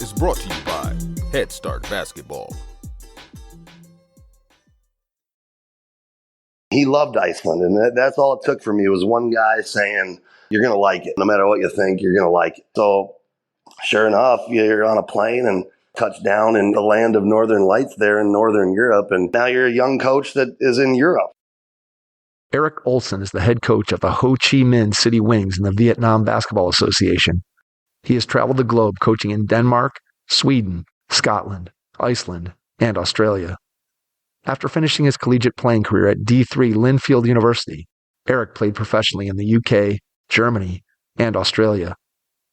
is brought to you by Head Start Basketball. He loved Iceland, and that's all it took for me was one guy saying, you're going to like it. No matter what you think, you're going to like it. So sure enough, you're on a plane and touch down in the land of Northern Lights there in Northern Europe, and now you're a young coach that is in Europe. Erik Olson is the head coach of the Ho Chi Minh City Wings in the Vietnam Basketball Association. He has traveled the globe coaching in Denmark, Sweden, Scotland, Iceland, and Australia. After finishing his collegiate playing career at D3 Linfield University, Erik played professionally in the UK, Germany, and Australia.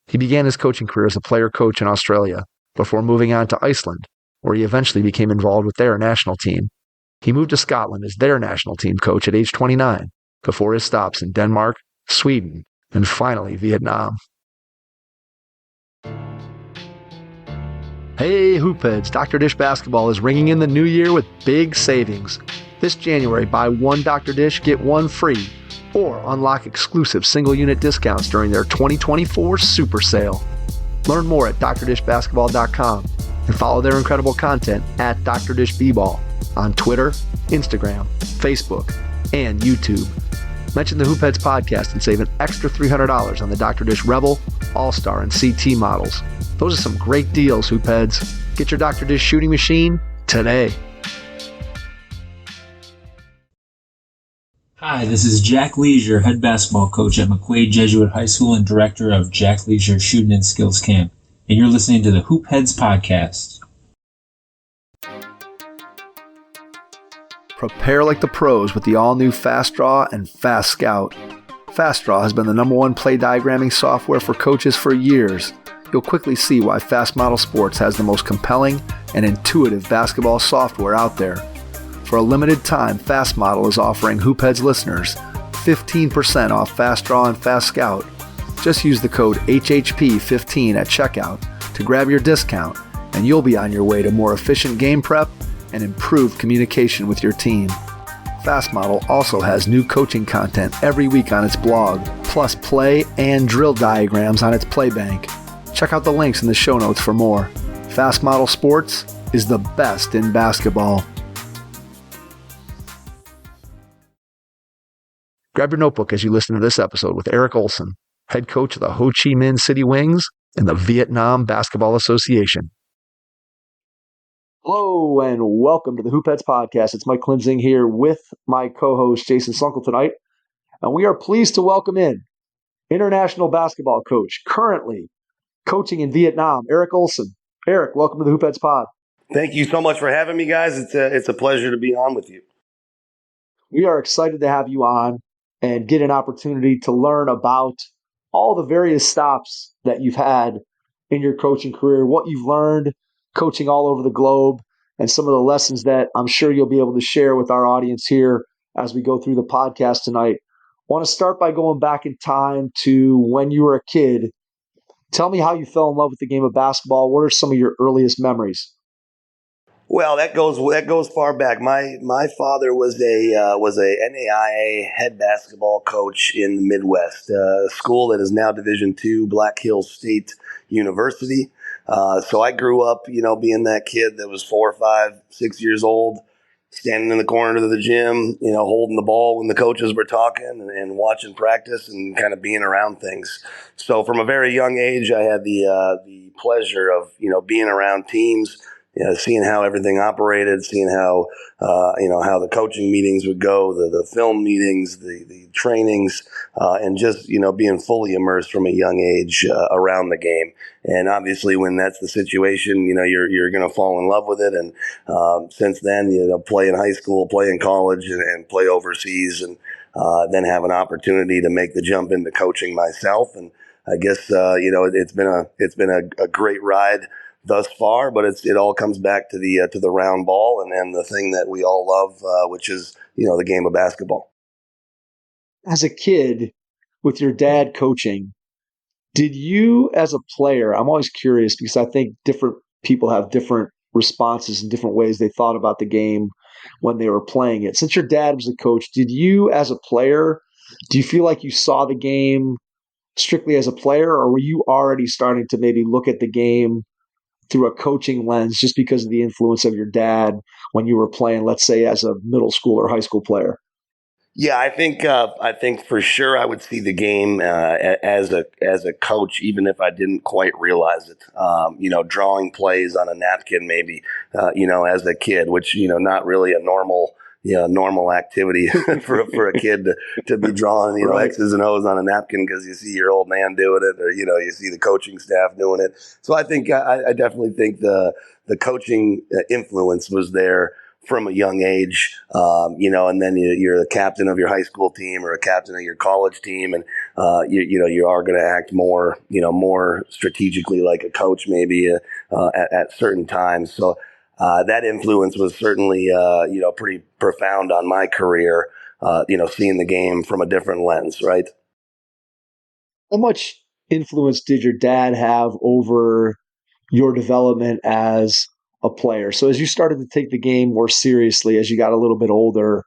He began his coaching career as a player-coach in Australia before moving on to Iceland, where he eventually became involved with their national team. He moved to Scotland as their national team coach at age 29 before his stops in Denmark, Sweden, and finally Vietnam. Hey Hoopheads, Dr. Dish Basketball is ringing in the new year with big savings. This January, buy one Dr. Dish, get one free, or unlock exclusive single-unit discounts during their 2024 Super Sale. Learn more at drdishbasketball.com and follow their incredible content at Dr. Dish B-Ball on Twitter, Instagram, Facebook, and YouTube. Mention the Hoopheads podcast and save an extra $300 on the Dr. Dish Rebel, All-Star, and CT models. Those are some great deals, Hoopheads. Get your Dr. Dish shooting machine today. Hi, this is Jack Leisure, head basketball coach at McQuaid Jesuit High School and director of Jack Leisure Shooting and Skills Camp. And you're listening to the Hoopheads podcast. Prepare like the pros with the all-new Fast Draw and Fast Scout. Fast Draw has been the #1 play diagramming software for coaches for years. You'll quickly see why Fast Model Sports has the most compelling and intuitive basketball software out there. For a limited time, Fast Model is offering Hoopheads listeners 15% off Fast Draw and Fast Scout. Just use the code HHP15 at checkout to grab your discount, and you'll be on your way to more efficient game prep and improved communication with your team. Fast Model also has new coaching content every week on its blog, plus play and drill diagrams on its Playbank. Check out the links in the show notes for more. Fast Model Sports is the best in basketball. Grab your notebook as you listen to this episode with Erik Olson, head coach of the Ho Chi Minh City Wings and the Vietnam Basketball Association. Hello and welcome to the Hoopheads podcast. It's Mike Klimzing here with my co-host Jason Sunkel tonight, and we are pleased to welcome in international basketball coach, currently coaching in Vietnam, Erik Olson. Erik, welcome to the Hoopheads pod. Thank you so much for having me, guys. It's a pleasure to be on with you. We are excited to have you on and get an opportunity to learn about all the various stops that you've had in your coaching career, what you've learned coaching all over the globe, and some of the lessons that I'm sure you'll be able to share with our audience here as we go through the podcast tonight. I want to start by going back in time to when you were a kid. Tell me how you fell in love with the game of basketball. What are some of your earliest memories? Well, that goes far back. My father was a NAIA head basketball coach in the Midwest, a school that is now Division II, Black Hills State University. So I grew up, being that kid that was 4, 5, 6 years old, standing in the corner of the gym, holding the ball when the coaches were talking and watching practice and kind of being around things. So from a very young age, I had the pleasure of, being around teams, seeing how everything operated, seeing how how the coaching meetings would go, the film meetings, the trainings, and just being fully immersed from a young age around the game. And obviously, when that's the situation, you're going to fall in love with it. And since then, play in high school, play in college, and play overseas, and then have an opportunity to make the jump into coaching myself. And I guess it's been a great ride thus far, but it all comes back to the round ball and the thing that we all love, which is the game of basketball. As a kid, with your dad coaching, did you, as a player, I'm always curious because I think different people have different responses and different ways they thought about the game when they were playing it. Since your dad was a coach, did you, as a player, do you feel like you saw the game strictly as a player, or were you already starting to maybe look at the game through a coaching lens just because of the influence of your dad when you were playing, let's say, as a middle school or high school player? Yeah, I think for sure I would see the game as a coach, even if I didn't quite realize it. Drawing plays on a napkin, maybe as a kid, which not really a normal activity for a kid to be drawing Right. X's and O's on a napkin because you see your old man doing it, or you see the coaching staff doing it. So I think I definitely think the coaching influence was there from a young age, and then you're the captain of your high school team or a captain of your college team, and you are going to act more strategically like a coach, maybe at certain times. So that influence was certainly pretty profound on my career. Seeing the game from a different lens, right? How much influence did your dad have over your development as a player? So as you started to take the game more seriously, as you got a little bit older,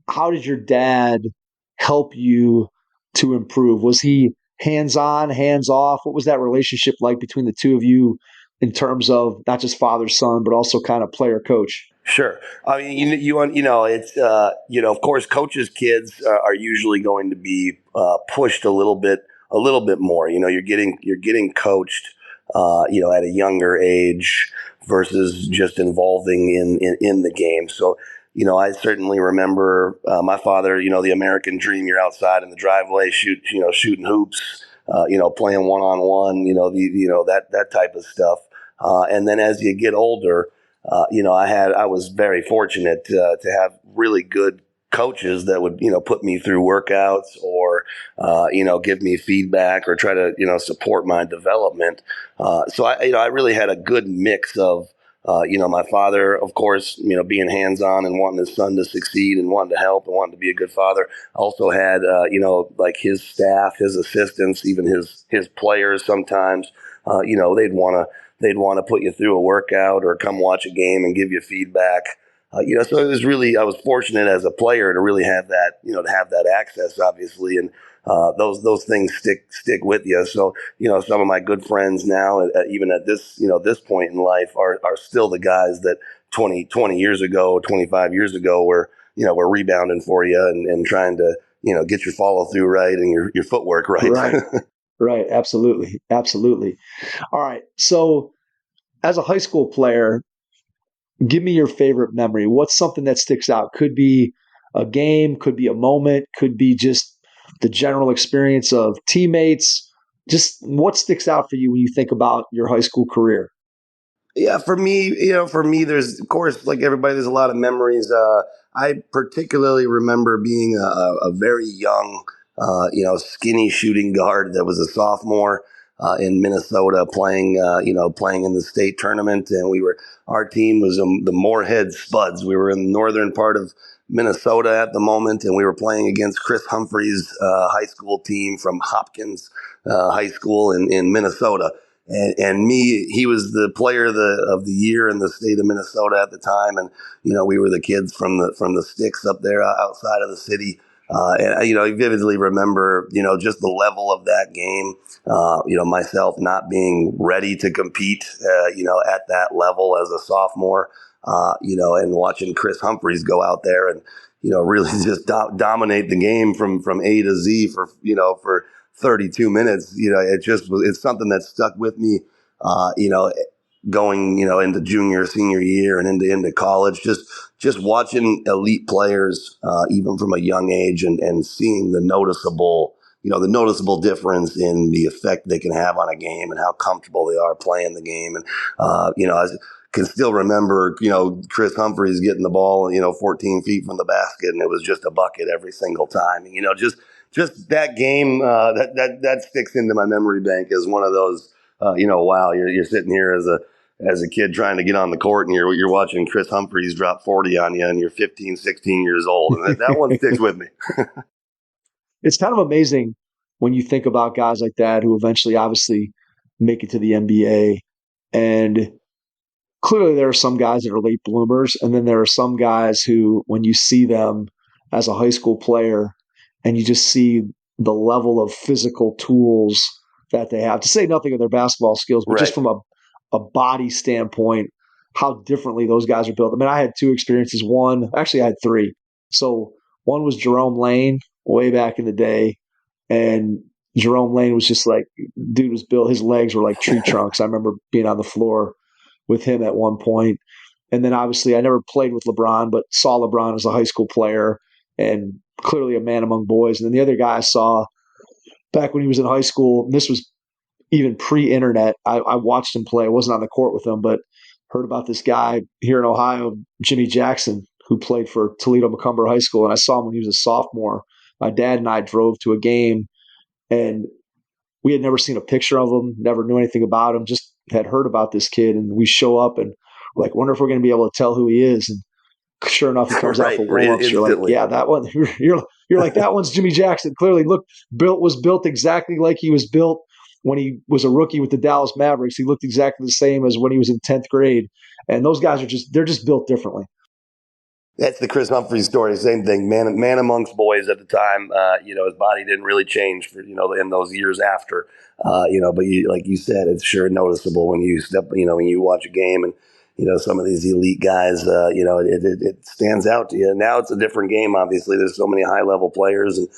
how did your dad help you to improve? Was he hands on, hands off? What was that relationship like between the two of you in terms of not just father son, but also kind of player coach? Sure. I mean, it's of course, coaches' kids are usually going to be pushed a little bit more. You're getting coached, at a younger age versus just involving in the game. So, I certainly remember my father. The American dream. You're outside in the driveway, shooting hoops, playing one on one. That type of stuff. And then as you get older. I was very fortunate to have really good coaches that would, put me through workouts or, give me feedback or try to, support my development. So I really had a good mix of, my father, of course, being hands-on and wanting his son to succeed and wanting to help and wanting to be a good father. Also had, like his staff, his assistants, even his players sometimes, they'd want to put you through a workout or come watch a game and give you feedback. So it was really, I was fortunate as a player to really have that, to have that access, obviously. And those things stick with you. So, some of my good friends now, even at this point in life are still the guys that 20 years ago, 25 years ago were rebounding for you and trying to, get your follow through right and your footwork right. Right. Right. Absolutely. Absolutely. All right. So as a high school player, give me your favorite memory. What's something that sticks out? Could be a game, could be a moment, could be just the general experience of teammates. Just what sticks out for you when you think about your high school career? Yeah, for me, there's, of course, like everybody, there's a lot of memories. I particularly remember being a very young, skinny shooting guard that was a sophomore in Minnesota playing in the state tournament. And our team was the Moorhead Spuds. We were in the northern part of Minnesota at the moment, and we were playing against Chris Humphrey's high school team from Hopkins High School in Minnesota. And he was the player of the year in the state of Minnesota at the time, and we were the kids from the sticks up there outside of the city. And I vividly remember just the level of that game. Myself not being ready to compete, at that level as a sophomore. And watching Chris Humphreys go out there and really just dominate the game from A to Z for 32 minutes. It's something that stuck with me, going, into junior, senior year and into college, just watching elite players, even from a young age and seeing the noticeable difference in the effect they can have on a game and how comfortable they are playing the game. And, I can still remember, Chris Humphreys getting the ball, 14 feet from the basket, and it was just a bucket every single time. Just that game, that sticks into my memory bank as one of those, wow, you're sitting here as a kid trying to get on the court and you're watching Chris Humphreys drop 40 on you and you're 15, 16 years old. And that one sticks with me. It's kind of amazing when you think about guys like that who eventually obviously make it to the NBA. And clearly there are some guys that are late bloomers. And then there are some guys who, when you see them as a high school player and you just see the level of physical tools that they have, to say nothing of their basketball skills, but just from a a body standpoint, how differently those guys are built. I mean, I had two experiences. Actually, I had three. So one was Jerome Lane way back in the day. And Jerome Lane was just like, dude was built, his legs were like tree trunks. I remember being on the floor with him at one point. And then obviously I never played with LeBron, but saw LeBron as a high school player and clearly a man among boys. And then the other guy I saw back when he was in high school, and this was even pre-internet, I watched him play. I wasn't on the court with him, but heard about this guy here in Ohio, Jimmy Jackson, who played for Toledo Macomber High School. And I saw him when he was a sophomore. My dad and I drove to a game, and we had never seen a picture of him, never knew anything about him, just had heard about this kid. And we show up and we're like, wonder if we're going to be able to tell who he is. And sure enough, he comes out for warm-ups. You're like, yeah, that one. You're like, that one's Jimmy Jackson. Clearly, was built exactly like he was built when he was a rookie with the Dallas Mavericks. He looked exactly the same as when he was in 10th grade. And those guys they're just built differently. That's the Chris Humphries story. Same thing, man amongst boys at the time. His body didn't really change for in those years after. But like you said, it's sure noticeable when you when you watch a game and some of these elite guys. It stands out to you. Now it's a different game. Obviously, there's so many high level players, and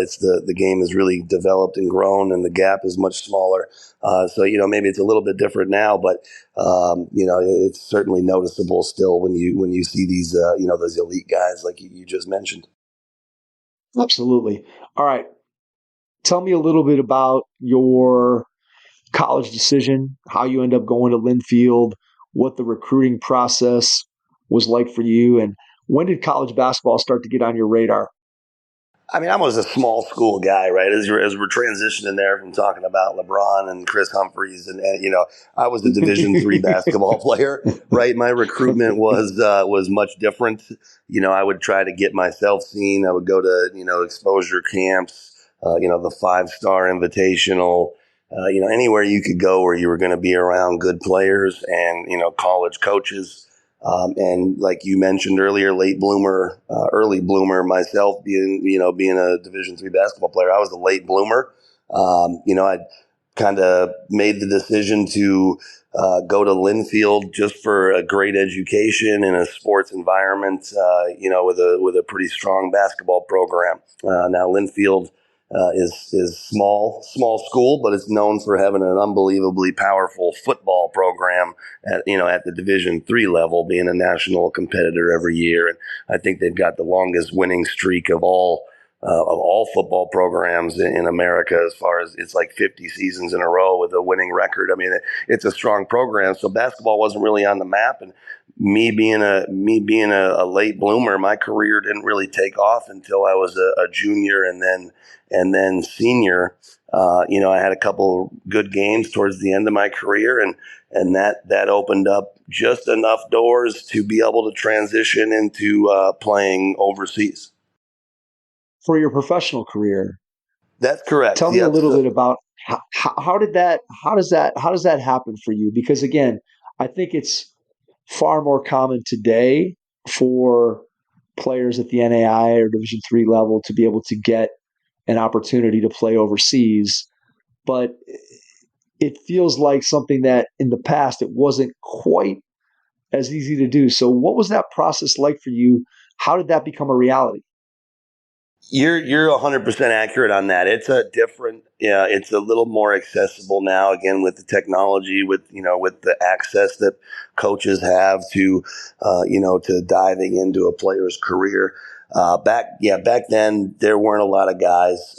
it's the game has really developed and grown, and the gap is much smaller. So maybe it's a little bit different now, but it's certainly noticeable still when you see these those elite guys like you just mentioned. Absolutely. All right, tell me a little bit about your college decision, how you end up going to Linfield, what the recruiting process was like for you, and when did college basketball start to get on your radar? I mean, I was a small school guy, right? As we're transitioning there from talking about LeBron and Chris Humphries, and I was a Division III basketball player, right? My recruitment was much different. I would try to get myself seen. I would go to exposure camps, the 5-star invitational. Anywhere you could go where you were going to be around good players and college coaches. And like you mentioned earlier, late bloomer, early bloomer myself, being a Division III basketball player, I was a late bloomer. I kind of made the decision to go to Linfield just for a great education in a sports environment, with a pretty strong basketball program. Now Linfield is small school, but it's known for having an unbelievably powerful football program at the Division III level, being a national competitor every year. And I think they've got the longest winning streak of all football programs in America, as far as it's like 50 seasons in a row with a winning record. I mean, it's a strong program. So basketball wasn't really on the map, and me being a late bloomer, my career didn't really take off until I was a junior and then senior. I had a couple good games towards the end of my career, and that opened up just enough doors to be able to transition into playing overseas. For your professional career, that's correct. Tell me a little bit about how does that happen for you? Because again, I think it's far more common today for players at the NAI or Division III level to be able to get an opportunity to play overseas, but it feels like something that in the past it wasn't quite as easy to do. So what was that process like for you? How did that become a reality? You're 100% accurate on that. It's it's a little more accessible now, again, with the technology, with the access that coaches have to diving into a player's career. Back then there weren't a lot of guys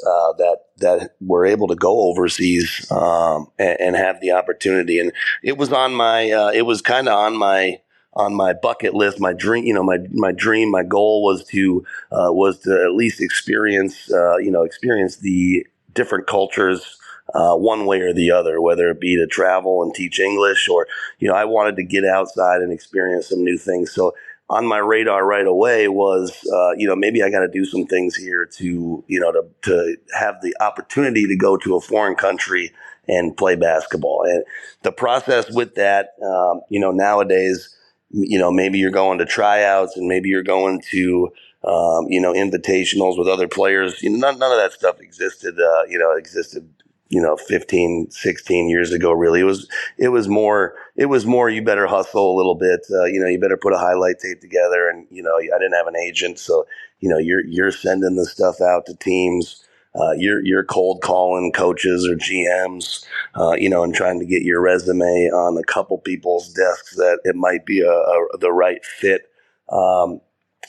that were able to go overseas and have the opportunity, and it was kind of on my bucket list. My dream, my goal was to at least experience the different cultures one way or the other, whether it be to travel and teach English, or I wanted to get outside and experience some new things. So on my radar right away was, maybe I got to do some things here to have the opportunity to go to a foreign country and play basketball. And the process with that, nowadays, maybe you're going to tryouts and maybe you're going to, invitationals with other players. None of that stuff existed 15, 16 years ago, really. It was more, you better hustle a little bit. You better put a highlight tape together. And, I didn't have an agent. So, you're sending the stuff out to teams. You're cold calling coaches or GMs, and trying to get your resume on a couple people's desks that it might be the right fit.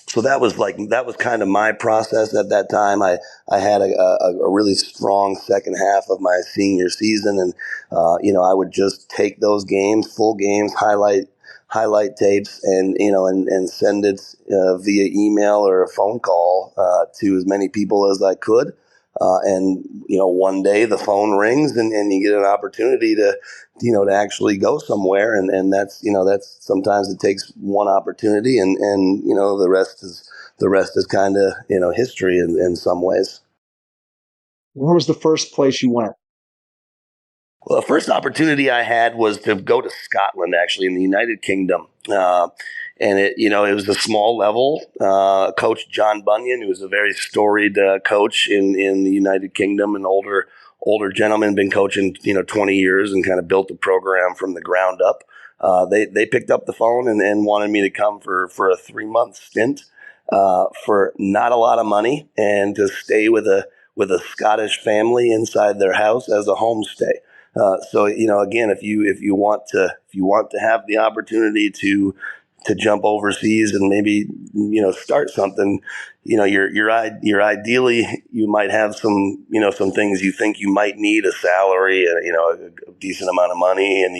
So that was kind of my process at that time. I had a really strong second half of my senior season, and I would just take those games, full games, highlight tapes, and and send it via email or a phone call to as many people as I could. And one day the phone rings and you get an opportunity to actually go somewhere, and that's sometimes it takes one opportunity, and the rest is kind of history in some ways. Where was the first place you went? Well, the first opportunity I had was to go to Scotland, actually, in the United Kingdom. And it was a small level. Coach John Bunyan, who was a very storied coach in the United Kingdom, an older gentleman, been coaching 20 years and kind of built the program from the ground up. They picked up the phone and wanted me to come for a 3-month stint for not a lot of money, and to stay with a Scottish family inside their house as a homestay. So again, if you want to have the opportunity to jump overseas and maybe start something, you're ideally, you might have some things you think you might need, a salary, a decent amount of money, and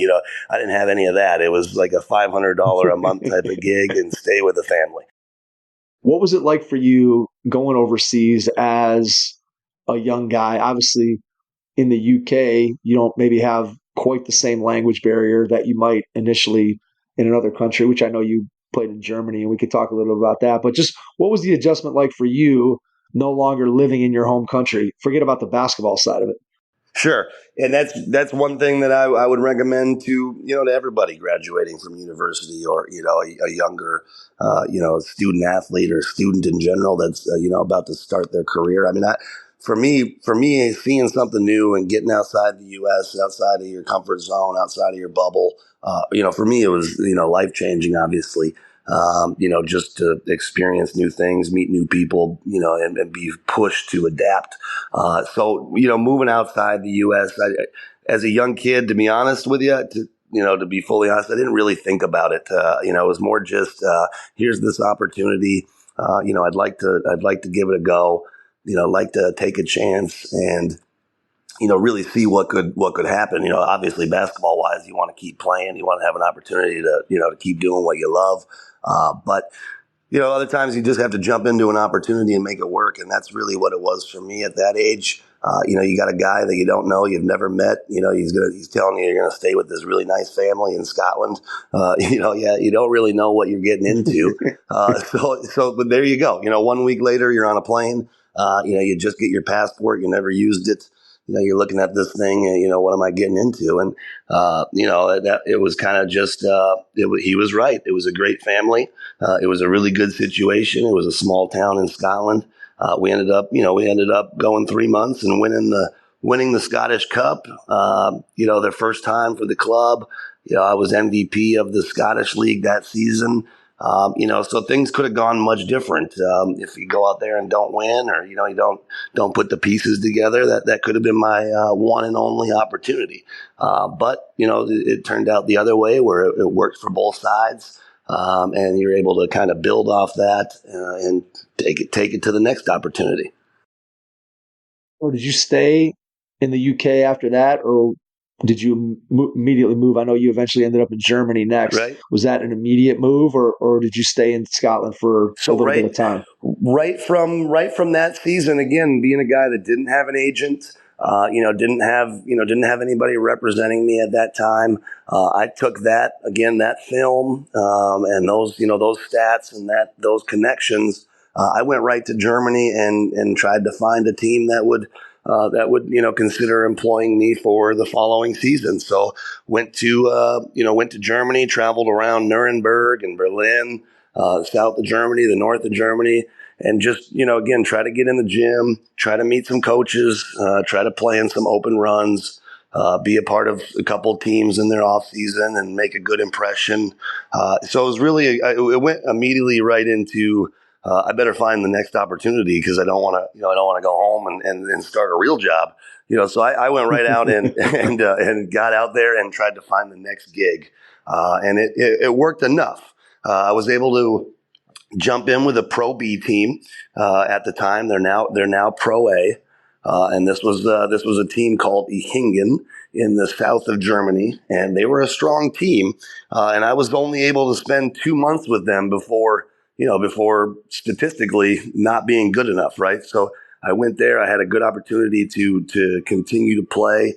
I didn't have any of that. It was like a $500 a month type of gig and stay with the family. What was it like for you going overseas as a young guy? Obviously, in the UK, you don't maybe have quite the same language barrier that you might initially in another country, which I know you played in Germany, and we could talk a little about that. But just what was the adjustment like for you no longer living in your home country? Forget about the basketball side of it. Sure. And that's one thing that I would recommend to everybody graduating from university, or a younger student athlete or student in general that's about to start their career. I mean, for me, seeing something new and getting outside the U.S., outside of your comfort zone, outside of your bubble, for me it was life changing. Obviously, just to experience new things, meet new people, and be pushed to adapt. So moving outside the U.S., as a young kid, to be honest with you, to be fully honest, I didn't really think about it. It was more just here's this opportunity. I'd like to give it a go. Like to take a chance and, really see what could happen. Obviously basketball wise, you want to keep playing, you want to have an opportunity to, to keep doing what you love. But other times you just have to jump into an opportunity and make it work. And that's really what it was for me at that age. You got a guy that you don't know, you've never met, he's telling you you're going to stay with this really nice family in Scotland. You don't really know what you're getting into. But there you go. 1 week later, you're on a plane. You just get your passport. You never used it. You're looking at this thing and, what am I getting into? And, that it was kind of just, he was right. It was a great family. It was a really good situation. It was a small town in Scotland. We ended up going 3 months and winning the Scottish Cup. Their first time for the club. I was MVP of the Scottish League that season. So things could have gone much different if you go out there and don't win, or you don't put the pieces together. That could have been my one and only opportunity. But it turned out the other way, where it worked for both sides, and you're able to kind of build off that and take it to the next opportunity. Or did you stay in the UK after that, or did you immediately move? I know you eventually ended up in Germany next. Right. Was that an immediate move, or did you stay in Scotland for a little bit of time? Right from that season, again, being a guy that didn't have an agent, didn't have anybody representing me at that time. I took that film, and those stats and those connections. I went right to Germany and tried to find a team that would consider employing me for the following season. So went to Germany, traveled around Nuremberg and Berlin, south of Germany, the north of Germany, and just, again, try to get in the gym, try to meet some coaches, try to play in some open runs, be a part of a couple teams in their off season and make a good impression. So it was really, it went immediately right into, I better find the next opportunity because I don't want to go home and start a real job. So I went right out and got out there and tried to find the next gig. And it worked enough. I was able to jump in with a Pro B team at the time. They're now Pro A, and this was a team called Ihingen in the south of Germany, and they were a strong team. And I was only able to spend 2 months with them before statistically not being good enough, right? So I went there. I had a good opportunity to continue to play.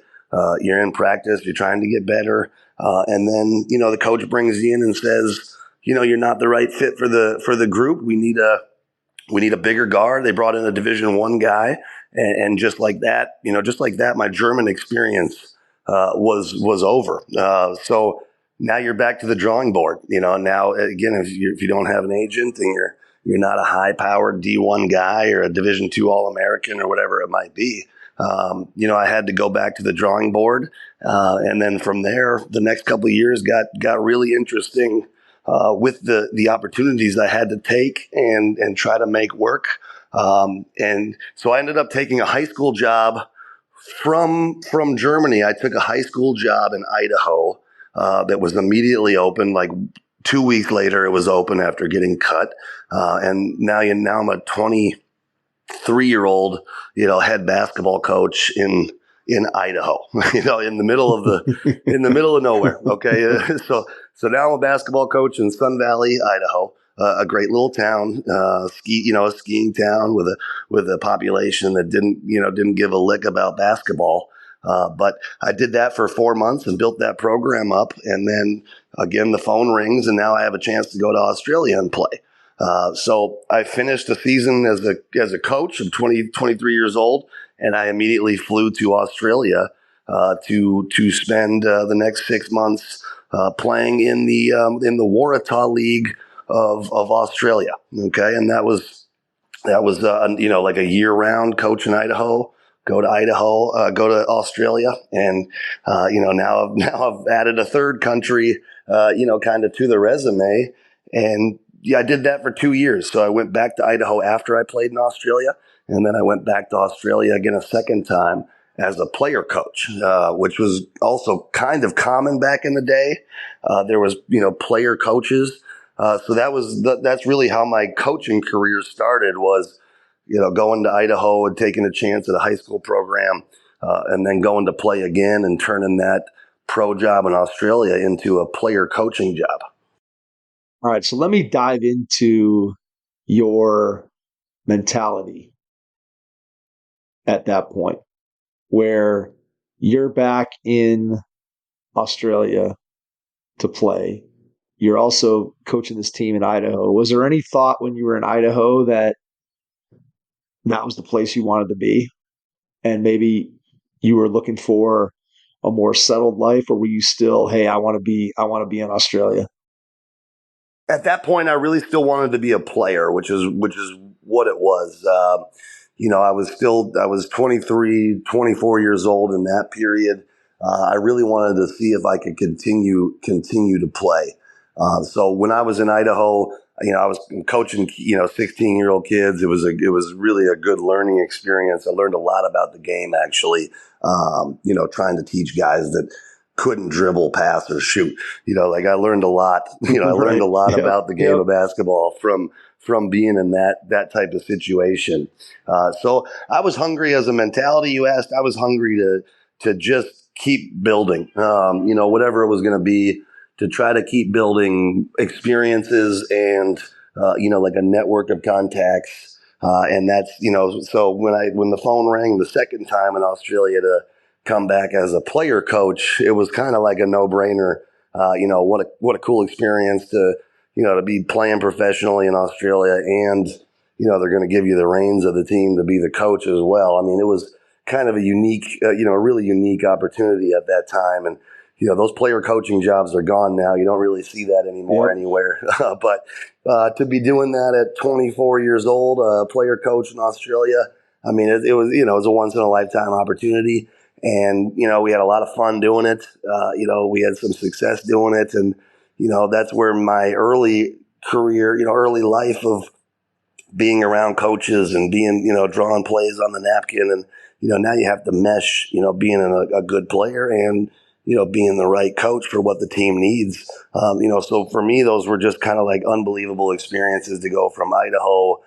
You're in practice. You're trying to get better, and then the coach brings you in and says, you're not the right fit for the group. We need a bigger guard. They brought in a Division I guy, and just like that, my German experience was over. So now you're back to the drawing board. Now again, if you don't have an agent and you're not a high-powered D1 guy or a Division II All-American or whatever it might be, I had to go back to the drawing board, and then from there, the next couple of years got really interesting. With the opportunities I had to take and try to make work. And so I ended up taking a high school job from Germany. I took a high school job in Idaho that was immediately open. Like 2 weeks later, it was open after getting cut. And now I'm a 23-year-old, head basketball coach in Idaho, in the middle of nowhere. Okay. So now I'm a basketball coach in Sun Valley, Idaho, a great little town, a skiing town with a population that didn't give a lick about basketball. But I did that for 4 months and built that program up. And then again, the phone rings and now I have a chance to go to Australia and play. So I finished the season as a coach. I'm 23 years old, and I immediately flew to Australia to spend the next 6 months playing in the Waratah League of Australia. Okay, and that was like a year round coach in Idaho. Go to Australia, and now I've added a third country, kind of to the resume, and. Yeah, I did that for 2 years. So I went back to Idaho after I played in Australia, and then I went back to Australia again a second time as a player coach, which was also kind of common back in the day. There was, player coaches. So that's really how my coaching career started was, going to Idaho and taking a chance at a high school program, and then going to play again and turning that pro job in Australia into a player coaching job. All right, so let me dive into your mentality at that point where you're back in Australia to play. You're also coaching this team in Idaho. Was there any thought when you were in Idaho that was the place you wanted to be? And maybe you were looking for a more settled life, or were you still, hey, I want to be in Australia? At that point, I really still wanted to be a player, which is what it was. I was 23, 24 years old in that period. I really wanted to see if I could continue to play. So when I was in Idaho, I was coaching, 16-year-old kids. It was really a good learning experience. I learned a lot about the game, actually, trying to teach guys that couldn't dribble, pass, or shoot. I learned a lot. I learned a lot about the game of basketball from being in that type of situation. So I was hungry as a mentality. You asked, I was hungry to just keep building. Whatever it was going to be, to try to keep building experiences and like a network of contacts. And that's so when the phone rang the second time in Australia to come back as a player coach, it was kind of like a no-brainer. What a cool experience to be playing professionally in Australia, and they're going to give you the reins of the team to be the coach as well. I mean, it was kind of a unique, a really unique opportunity at that time. And those player coaching jobs are gone now. You don't really see that anymore anywhere. But to be doing that at 24 years old, player coach in Australia, I mean, it was a once in a lifetime opportunity. And, we had a lot of fun doing it. We had some success doing it. And, that's where my early career, early life of being around coaches and being, drawing plays on the napkin. And, now you have to mesh, being a good player and, being the right coach for what the team needs. So for me, those were just kind of like unbelievable experiences to go from Idaho,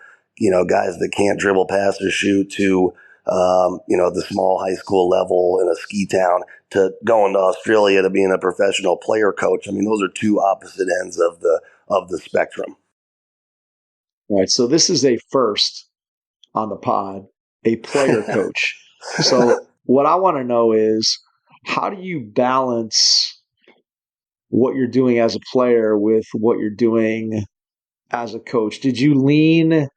guys that can't dribble, pass, or shoot to, the small high school level in a ski town to going to Australia to being a professional player coach. I mean, those are two opposite ends of the spectrum. All right. So this is a first on the pod, a player coach. So what I want to know is, how do you balance what you're doing as a player with what you're doing as a coach? Did you lean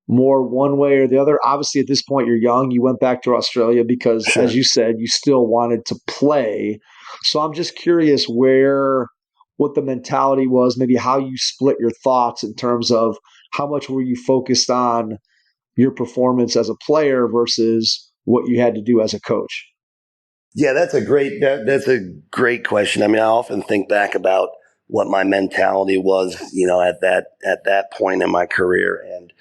more one way or the other? Obviously, at this point, you're young. You went back to Australia because, Sure. as you said, you still wanted to play. So I'm just curious what the mentality was, maybe how you split your thoughts in terms of how much were you focused on your performance as a player versus what you had to do as a coach? Yeah, that's a great question. I mean, I often think back about what my mentality was, at that point in my career. And,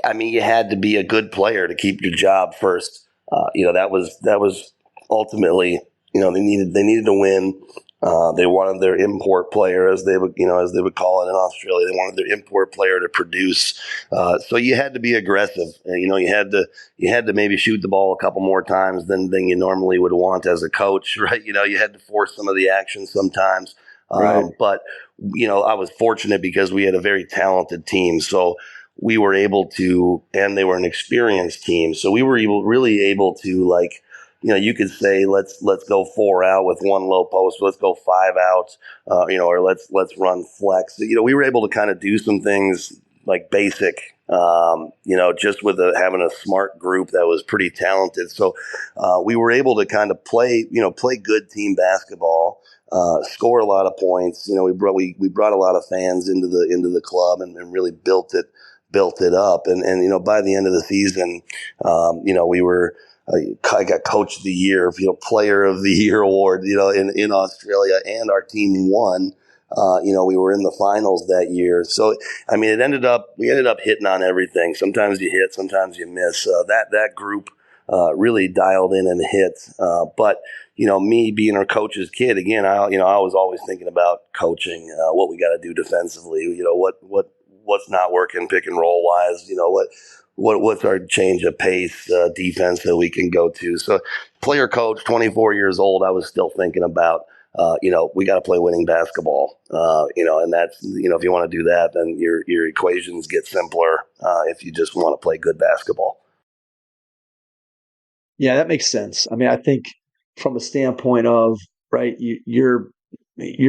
I mean, you had to be a good player to keep your job first. That was ultimately, they needed to win. They wanted their import player, as they would call it in Australia. They wanted their import player to produce. So you had to be aggressive. You had to maybe shoot the ball a couple more times than you normally would want as a coach, right? You had to force some of the action sometimes. Right. But I was fortunate because we had a very talented team. So we were able to, and they were an experienced team. So we were really able to, like, you could say, let's go 4 out with one low post. Let's go 5 out, or let's run flex. We were able to kind of do some things like basic, just with having a smart group that was pretty talented. So we were able to kind of play good team basketball, score a lot of points. We brought a lot of fans into the club and really built it up. And by the end of the season, we were. I got Coach of the Year, Player of the Year award, in Australia, and our team won. We were in the finals that year. So, I mean, we ended up hitting on everything. Sometimes you hit, sometimes you miss. That group really dialed in and hit. But, me being our coach's kid, again, I was always thinking about coaching, what we got to do defensively, what's not working pick and roll wise, what's our change of pace defense that we can go to. So player coach, 24 years old, I was still thinking about, we got to play winning basketball, and that's, if you want to do that, then your equations get simpler if you just want to play good basketball. Yeah, that makes sense. I mean, I think from a standpoint of, right, you're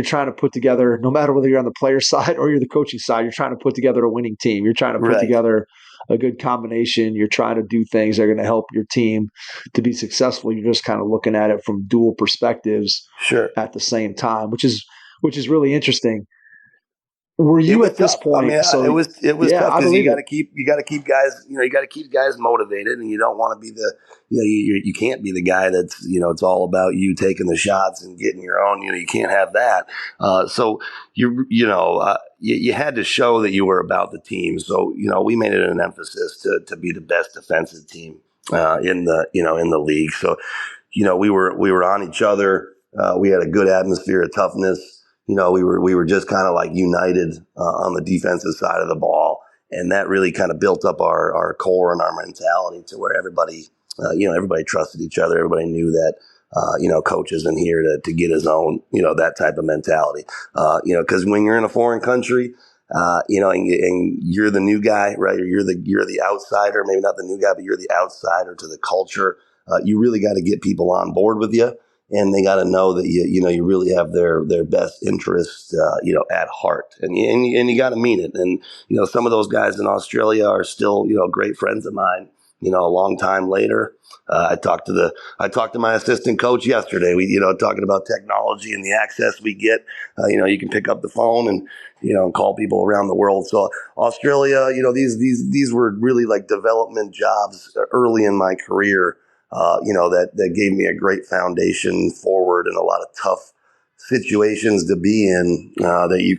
trying to put together, no matter whether you're on the player side or you're the coaching side, you're trying to put together a winning team. You're trying to put Right. together a good combination. You're trying to do things that are going to help your team to be successful. You're just kind of looking at it from dual perspectives Sure. at the same time, which is really interesting. Were you at this tough. point? I mean, so it was yeah, tough because you got it. to keep guys, you got to keep guys motivated, and you don't want to be you can't be the guy that's, it's all about you taking the shots and getting your own, you can't have that. So you had to show that you were about the team. So, we made it an emphasis to be the best defensive team in the league. So, we were on each other. We had a good atmosphere of toughness. We were just kind of like united on the defensive side of the ball, and that really kind of built up our core and our mentality to where everybody trusted each other. Everybody knew that coach isn't here to get his own, that type of mentality. Because when you're in a foreign country, and you're the new guy, right? Or you're the outsider, maybe not the new guy, but you're the outsider to the culture. You really got to get people on board with you. And they got to know that you really have their best interest at heart, and you got to mean it. And some of those guys in Australia are still great friends of mine. a long time later. I talked to my assistant coach yesterday. We, talking about technology and the access we get. You can pick up the phone and, and call people around the world. So Australia, these were really like development jobs early in my career. That gave me a great foundation forward and a lot of tough situations to be in that you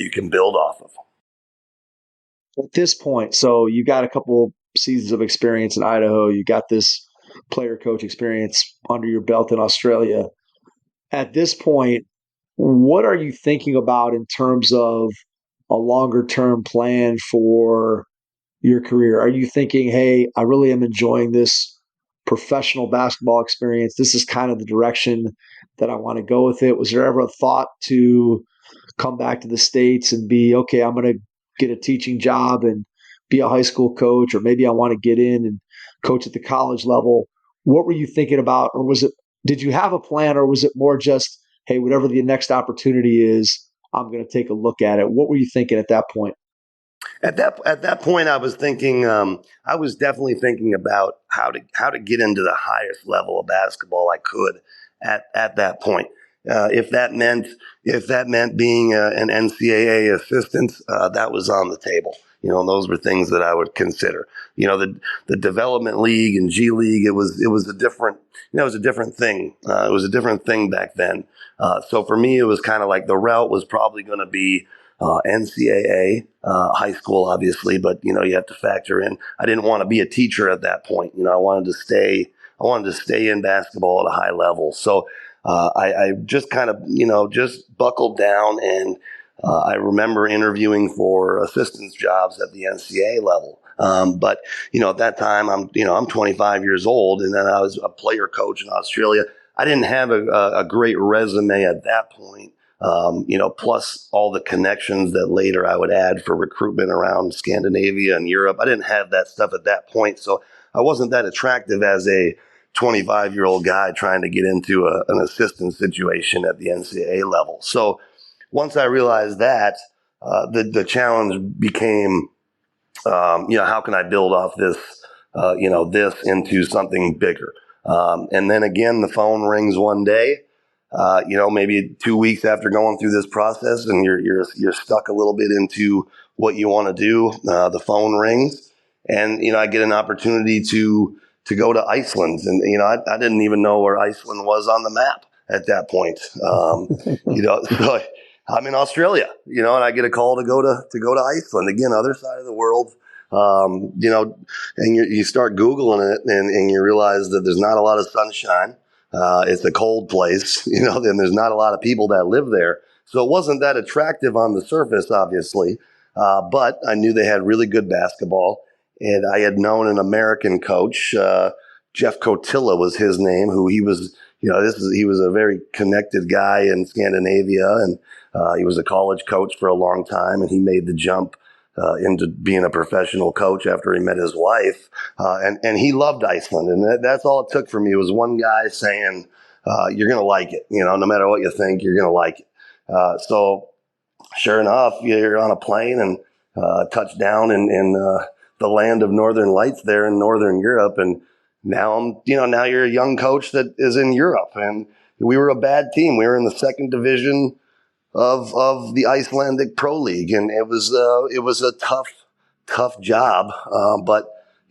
can build off of. At this point, so you got a couple seasons of experience in Idaho. You got this player coach experience under your belt in Australia. At this point, what are you thinking about in terms of a longer term plan for your career? Are you thinking, hey, I really am enjoying this professional basketball experience. This is kind of the direction that I want to go with it. Was there ever a thought to come back to the States and be, okay, I'm going to get a teaching job and be a high school coach, or maybe I want to get in and coach at the college level? What were you thinking about? Or did you have a plan, or was it more just, hey, whatever the next opportunity is, I'm going to take a look at it? What were you thinking at that point? At that point, I was thinking. I was definitely thinking about how to get into the highest level of basketball I could at that point. If that meant being an NCAA assistant, that was on the table. And those were things that I would consider. The development league and G League, it was a different thing. It was a different thing back then. So for me, it was kind of like the route was probably going to be NCAA, high school, obviously, but you have to factor in. I didn't want to be a teacher at that point. I wanted to stay in basketball at a high level. So I just kind of just buckled down, and I remember interviewing for assistance jobs at the NCAA level. But at that time, I'm 25 years old, and then I was a player coach in Australia. I didn't have a great resume at that point. Plus all the connections that later I would add for recruitment around Scandinavia and Europe. I didn't have that stuff at that point. So I wasn't that attractive as a 25-year-old guy trying to get into an assistant situation at the NCAA level. So once I realized that, the challenge became, how can I build off this, this into something bigger? And then again, the phone rings one day. Maybe 2 weeks after going through this process, and you're stuck a little bit into what you want to do. The phone rings, and I get an opportunity to go to Iceland, and I didn't even know where Iceland was on the map at that point. So I'm in Australia, and I get a call to go to Iceland again, other side of the world. And you start Googling it, and you realize that there's not a lot of sunshine. It's a cold place, and there's not a lot of people that live there. So it wasn't that attractive on the surface, obviously. But I knew they had really good basketball. And I had known an American coach, Jeff Cotilla was his name, who he was a very connected guy in Scandinavia. And he was a college coach for a long time. And he made the jump into being a professional coach after he met his wife. And he loved Iceland. And that's all it took for me was one guy saying, you're going to like it. No matter what you think, you're going to like it. So sure enough, you're on a plane and touch down in the land of Northern Lights there in Northern Europe. And now now you're a young coach that is in Europe. And we were a bad team. We were in the second division of the Icelandic Pro League, and it was a tough job, but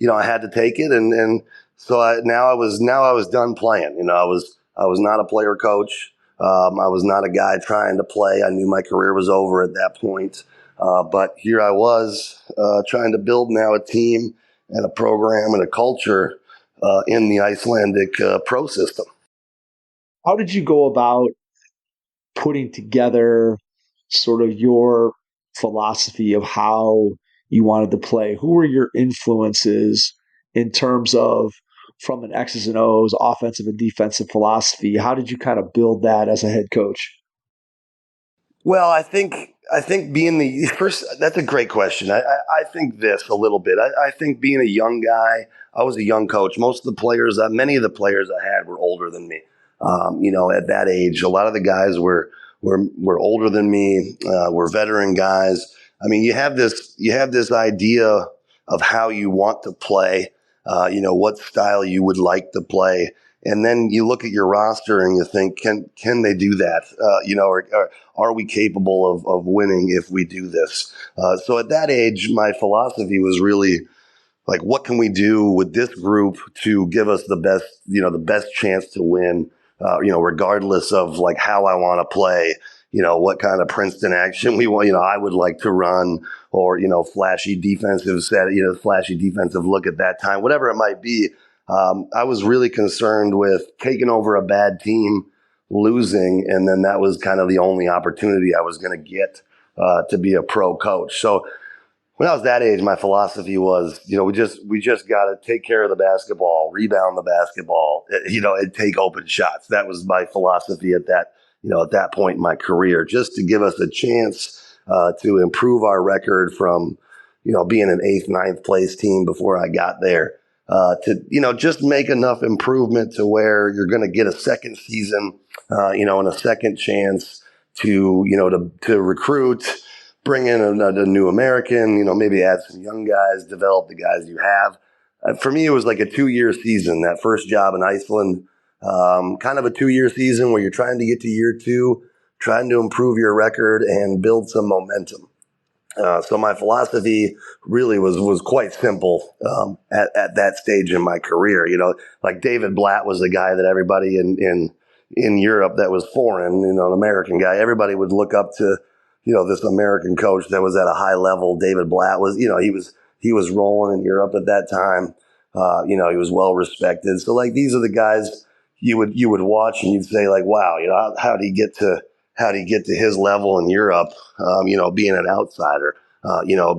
I had to take it, and so I was done playing. I was not a player coach. I was not a guy trying to play. I knew my career was over at that point, but here I was trying to build now a team and a program and a culture in the Icelandic pro system. How did you go about putting together sort of your philosophy of how you wanted to play? Who were your influences in terms of, from an X's and O's, offensive and defensive philosophy? How did you kind of build that as a head coach? Well, I think being the first, that's a great question. I think this a little bit. I think being a young guy, I was a young coach. Many of the players I had were older than me. At that age, a lot of the guys were older than me, were veteran guys. I mean, you have this idea of how you want to play. what style you would like to play. And then you look at your roster and you think, can they do that? Or are we capable of winning if we do this? So at that age, my philosophy was really like, what can we do with this group to give us the best chance to win? Regardless of like how I want to play, what kind of Princeton action we want, I would like to run, or, flashy defensive look at that time, whatever it might be. I was really concerned with taking over a bad team, losing, and then that was kind of the only opportunity I was going to get to be a pro coach. So when I was that age, my philosophy was, we just got to take care of the basketball, rebound the basketball, and take open shots. That was my philosophy at that point in my career, just to give us a chance to improve our record from, being an 8th, 9th place team before I got there, to, just make enough improvement to where you're going to get a second season, and a second chance to recruit, bring in a new American, maybe add some young guys, develop the guys you have. For me, it was like a 2-year season, that first job in Iceland, kind of a 2-year season where you're trying to get to year 2, trying to improve your record and build some momentum. So my philosophy really was quite simple at that stage in my career. Like David Blatt was the guy that everybody in Europe that was foreign, an American guy, everybody would look up to, this American coach that was at a high level. David Blatt was, he was rolling in Europe at that time. He was well respected. So like, these are the guys you would watch and you'd say like, wow, how'd he get to his level in Europe? Being an outsider,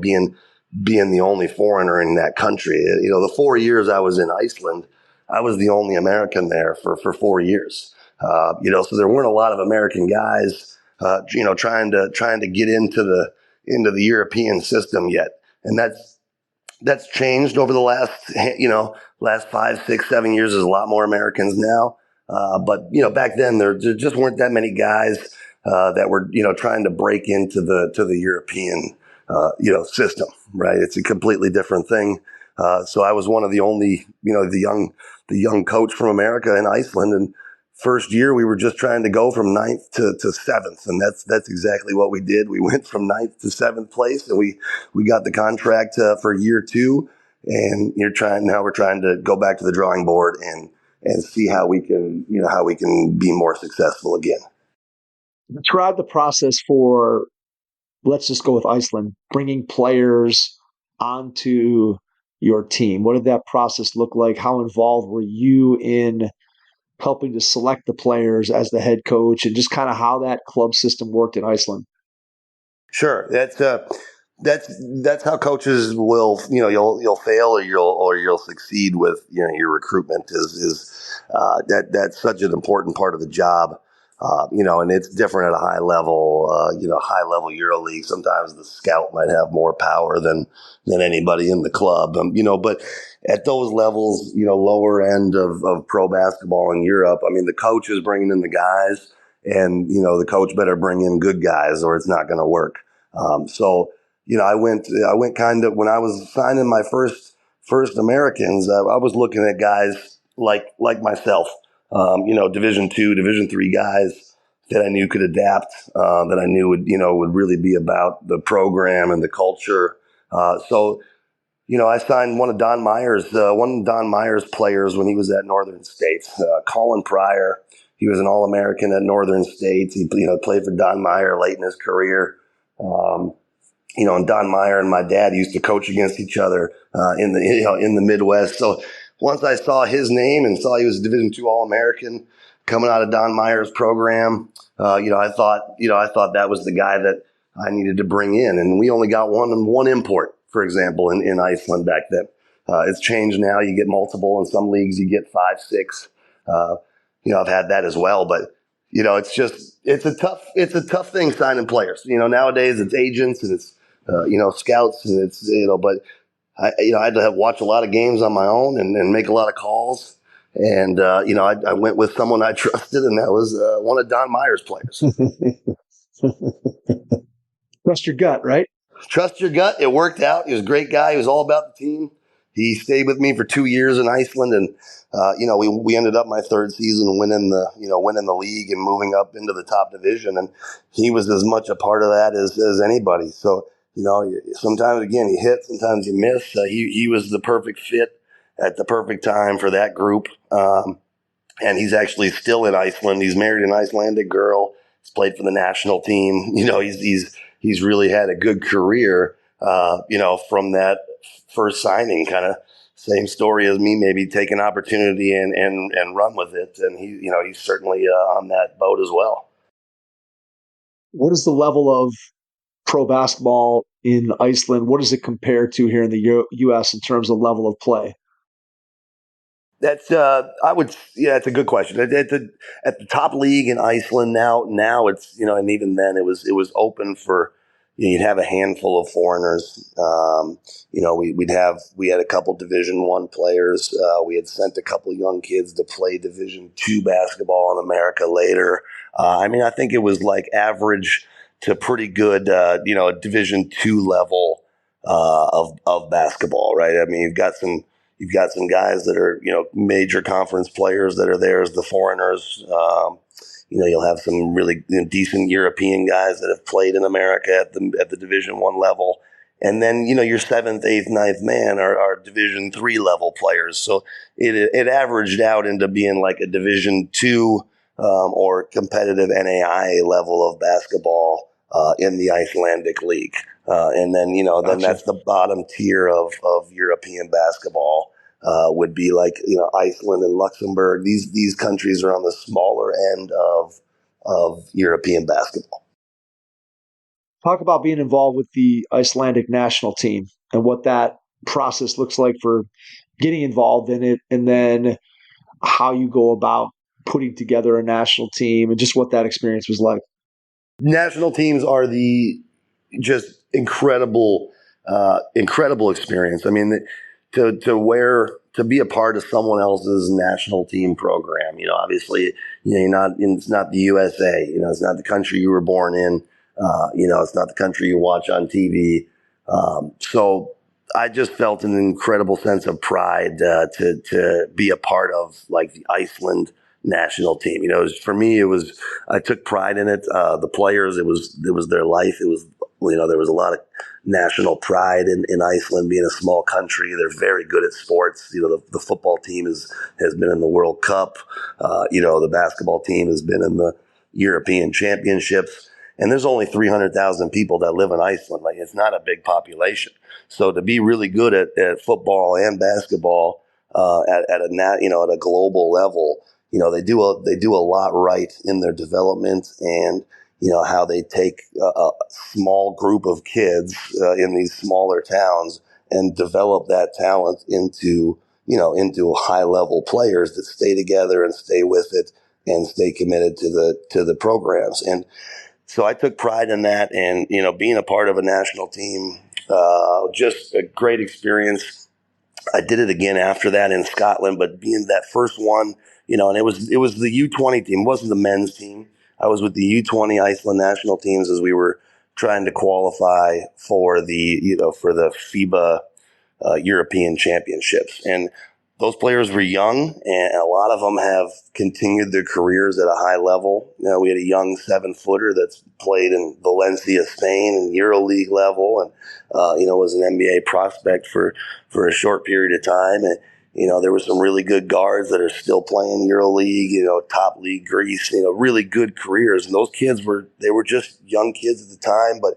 being the only foreigner in that country. The 4 years I was in Iceland, I was the only American there for 4 years. So there weren't a lot of American guys, trying to get into the European system yet. And that's changed over the last 5, 6, 7 years. There's a lot more Americans now. But back then there just weren't that many guys, that were, trying to break into the European, system, right? It's a completely different thing. So I was one of the only, the young coach from America in Iceland. And first year, we were just trying to go from 9th to 7th, and that's exactly what we did. We went from 9th to 7th place, and we got the contract for year 2. And we're trying to go back to the drawing board and see how we can be more successful again. Describe the process for, let's just go with Iceland, bringing players onto your team. What did that process look like? How involved were you in helping to select the players as the head coach, and just kind of how that club system worked in Iceland? Sure. That's how coaches will, you'll fail or you'll succeed with, your recruitment that's such an important part of the job. And it's different at a high level, high level EuroLeague. Sometimes the scout might have more power than anybody in the club. But at those levels, lower end of pro basketball in Europe, the coach is bringing in the guys, and, the coach better bring in good guys or it's not going to work. I went kind of, when I was signing my first Americans, I was looking at guys like myself, Division II, Division III guys that I knew could adapt, that I knew would really be about the program and the culture. I signed one of Don Meyer's players when he was at Northern States, Colin Pryor. He was an All-American at Northern States. He played for Don Meyer late in his career. And Don Meyer and my dad used to coach against each other in the Midwest. So once I saw his name and saw he was a Division II All-American coming out of Don Meyer's program, I thought that was the guy that I needed to bring in. And we only got one import, for example, in Iceland back then. It's changed now. You get multiple. In some leagues, you get 5, 6. I've had that as well, but it's a tough thing signing players. Nowadays it's agents and it's scouts and it's but I had to watch a lot of games on my own and make a lot of calls. And I went with someone I trusted, and that was one of Don Meyer's players. Trust your gut, right? Trust your gut. It worked out. He was a great guy. He was all about the team. he stayed with me for 2 years in Iceland, and we ended up my third season winning the league and moving up into the top division, and he was as much a part of that as anybody. So sometimes again you hit, sometimes you miss. He was the perfect fit at the perfect time for that group, and he's actually still in Iceland. He's married an Icelandic girl. He's played for the national team. He's really had a good career. From that first signing, kind of same story as me, maybe take an opportunity and run with it. And he's certainly on that boat as well. What is the level of pro basketball in Iceland? What does it compare to here in the U.S. in terms of level of play? That's it's a good question. At the top league in Iceland now it's and even then it was open for. You'd have a handful of foreigners. We had a couple Division I players. We had sent a couple young kids to play Division II basketball in America later. I think it was like average to pretty good, Division II level of basketball, right? I mean, you've got some guys that are major conference players that are there as the foreigners. You'll have some really decent European guys that have played in America at the Division I level. And then, your 7th, 8th, 9th man are Division III level players. So it averaged out into being like a Division II or competitive NAIA level of basketball in the Icelandic League. And then, then that's the bottom tier of European basketball. Would be like Iceland and Luxembourg. These countries are on the smaller end of European basketball. Talk about being involved with the Icelandic national team and what that process looks like for getting involved in it, and then how you go about putting together a national team and just what that experience was like. National teams are the just incredible experience. I mean, to be a part of someone else's national team program, obviously, it's not the USA, it's not the country you were born in, it's not the country you watch on TV. So I just felt an incredible sense of pride to be a part of like the Iceland national team. For me, I took pride in it. The players, it was their life. It was, there was a lot of national pride in Iceland being a small country. They're very good at sports. The football team has been in the World Cup. The basketball team has been in the European Championships. And there's only 300,000 people that live in Iceland. Like, it's not a big population. So to be really good at football and basketball at a global level, they do a lot right in their development, and how they take a small group of kids in these smaller towns and develop that talent into high level players that stay together and stay with it and stay committed to the programs. And so I took pride in that, and being a part of a national team, just a great experience. I did it again after that in Scotland, but being that first one, and it was the U20 team. It wasn't the men's team. I was with the U20 Iceland national teams as we were trying to qualify for the FIBA European Championships. And those players were young, and a lot of them have continued their careers at a high level. We had a young 7-footer that's played in Valencia, Spain, and EuroLeague level, and was an NBA prospect for a short period of time. And there were some really good guards that are still playing EuroLeague, top league Greece, really good careers. And those kids were just young kids at the time. But,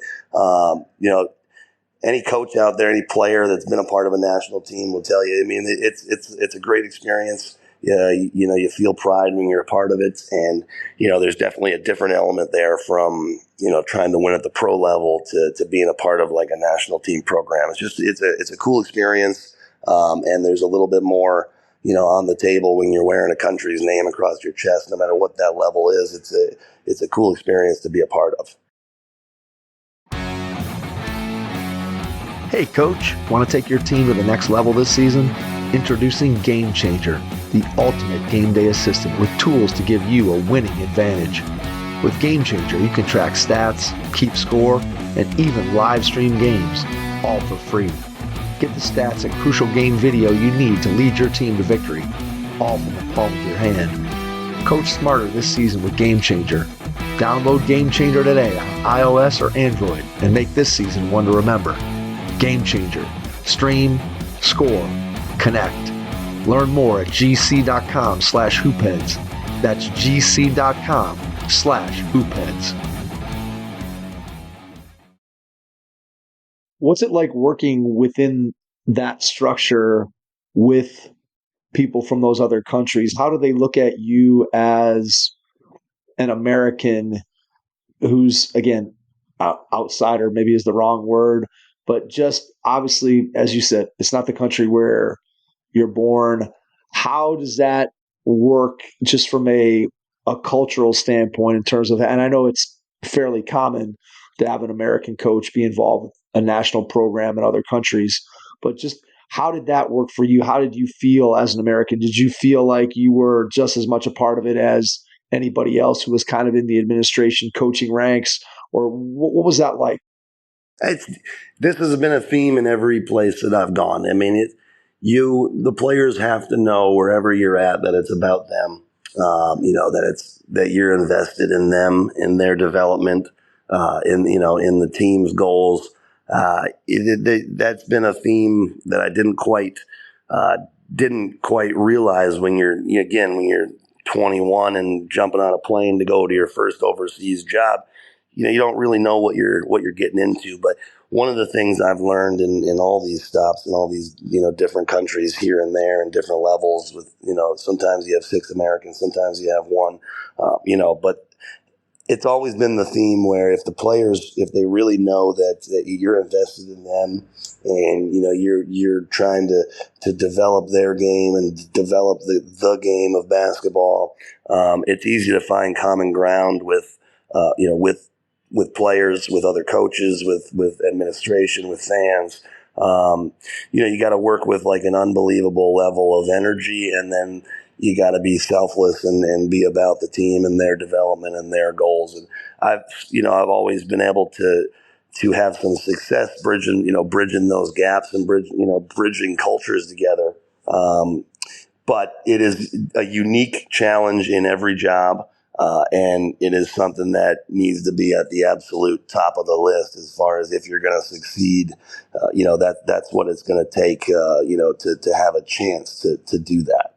any coach out there, any player that's been a part of a national team will tell you, I mean, it's a great experience. You feel pride when you're a part of it. And, there's definitely a different element there from, trying to win at the pro level to being a part of like a national team program. It's a cool experience. And there's a little bit more, on the table when you're wearing a country's name across your chest, no matter what that level is. It's a cool experience to be a part of. Hey, Coach, want to take your team to the next level this season? Introducing Game Changer, the ultimate game day assistant with tools to give you a winning advantage. With Game Changer, you can track stats, keep score, and even live stream games, all for free. Get the stats and crucial game video you need to lead your team to victory, all from the palm of your hand. Coach smarter this season with Game Changer. Download Game Changer today on iOS or Android and make this season one to remember. Game Changer. Stream, score, connect. Learn more at gc.com/hoopheads. That's gc.com/hoopheads. What's it like working within that structure with people from those other countries? How do they look at you as an American who's, again, outsider maybe is the wrong word, but just obviously, as you said, it's not the country where you're born. How does that work just from a cultural standpoint in terms of, and I know it's fairly common to have an American coach be involved with a national program in other countries, but just how did that work for you? How did you feel as an American? Did you feel like you were just as much a part of it as anybody else who was kind of in the administration coaching ranks, or what was that like? This has been a theme in every place that I've gone. I mean, the players have to know wherever you're at that it's about them. That you're invested in them, in their development, in the team's goals. That's been a theme that I didn't quite realize when you're 21 and jumping on a plane to go to your first overseas job. You don't really know what you're getting into. But one of the things I've learned in all these stops and all these different countries here and there and different levels with sometimes you have 6 Americans, sometimes you have 1, but it's always been the theme where if the players, if they really know that you're invested in them and you're trying to develop their game and develop the game of basketball, it's easy to find common ground with players, with other coaches, with administration, with fans. You got to work with like an unbelievable level of energy, and then you got to be selfless and be about the team and their development and their goals. And I've always been able to have some success bridging those gaps and bridging cultures together. But it is a unique challenge in every job. And it is something that needs to be at the absolute top of the list as far as if you're going to succeed. That's what it's going to take, to have a chance to do that.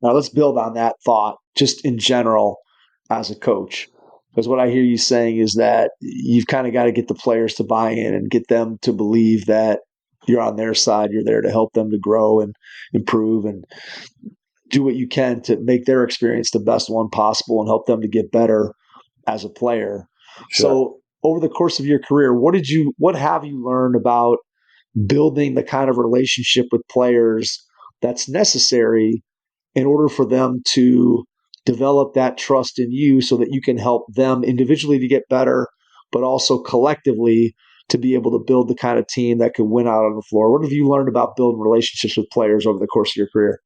Now let's build on that thought just in general as a coach, because what I hear you saying is that you've kind of got to get the players to buy in and get them to believe that you're on their side. You're there to help them to grow and improve and do what you can to make their experience the best one possible and help them to get better as a player. Sure. So over the course of your career, what have you learned about building the kind of relationship with players that's necessary in order for them to develop that trust in you so that you can help them individually to get better, but also collectively to be able to build the kind of team that can win out on the floor? What have you learned about building relationships with players over the course of your career?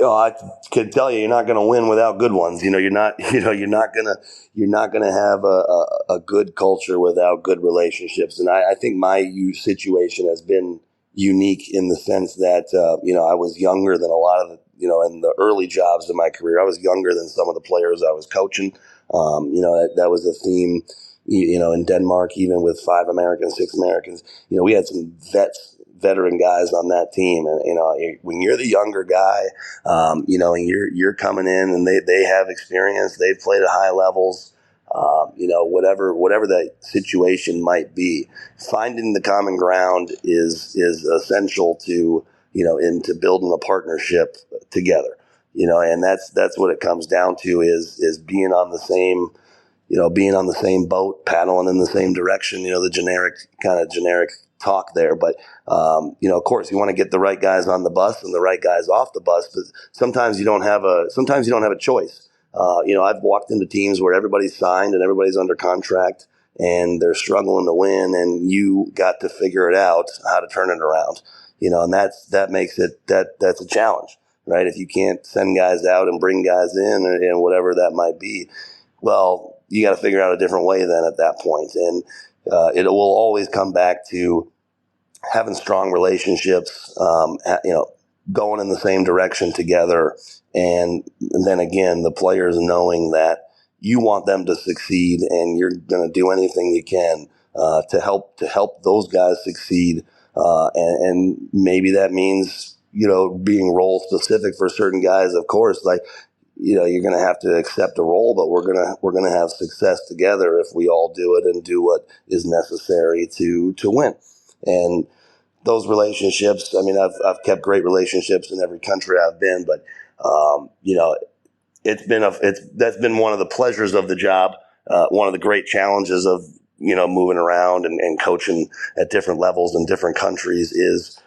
I can tell you, you're not going to win without good ones. You're not going to have a good culture without good relationships. And I think my situation has been unique in the sense that, I was younger than a lot of in the early jobs of my career. I was younger than some of the players I was coaching. That was a theme, in Denmark, even with 5 Americans, 6 Americans, we had some veteran guys on that team. And, when you're the younger guy, and you're coming in and they have experience, they've played at high levels, whatever that situation might be, finding the common ground is essential to, into building a partnership together, and that's what it comes down to is being on the same, being on the same boat, paddling in the same direction, the generic talk there. But, of course you want to get the right guys on the bus and the right guys off the bus, but sometimes you don't have a choice. I've walked into teams where everybody's signed and everybody's under contract and they're struggling to win, and you got to figure it out how to turn it around, and that makes it, that's a challenge, right? If you can't send guys out and bring guys in and whatever that might be, well, you got to figure out a different way then at that point. And it will always come back to, having strong relationships, going in the same direction together. And then again, the players knowing that you want them to succeed and you're going to do anything you can to help those guys succeed. And maybe that means, being role specific for certain guys, of course, like, you're going to have to accept a role, but we're going to have success together if we all do it and do what is necessary to win. And those relationships, I mean, I've kept great relationships in every country I've been, but that's been one of the pleasures of the job. One of the great challenges of, moving around and coaching at different levels in different countries is,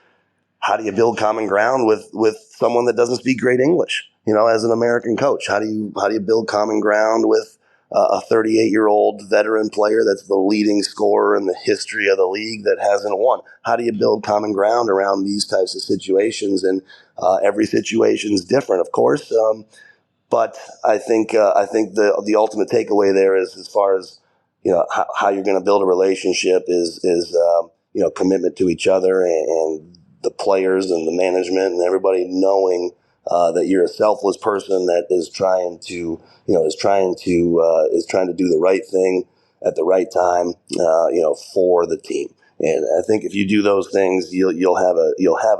how do you build common ground with someone that doesn't speak great English? As an American coach, how do you build common ground with a 38-year-old veteran player that's the leading scorer in the history of the league that hasn't won? How do you build common ground around these types of situations? And every situation is different, of course. But I think the ultimate takeaway there is, as far as how you're going to build a relationship, is commitment to each other and the players and the management and everybody knowing that you're a selfless person that is trying to do the right thing at the right time, for the team. And I think if you do those things, you'll have a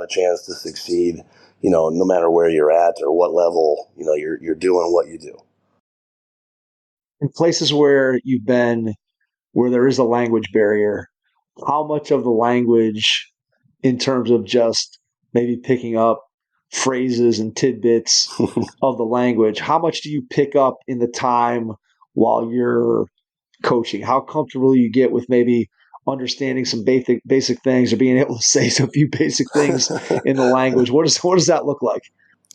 chance to succeed, no matter where you're at or what level, you're doing what you do. In places where you've been, where there is a language barrier, how much of the language, in terms of just maybe picking up phrases and tidbits of the language, how much do you pick up in the time while you're coaching? How comfortable you get with maybe understanding some basic things or being able to say some few basic things in the language? What does that look like?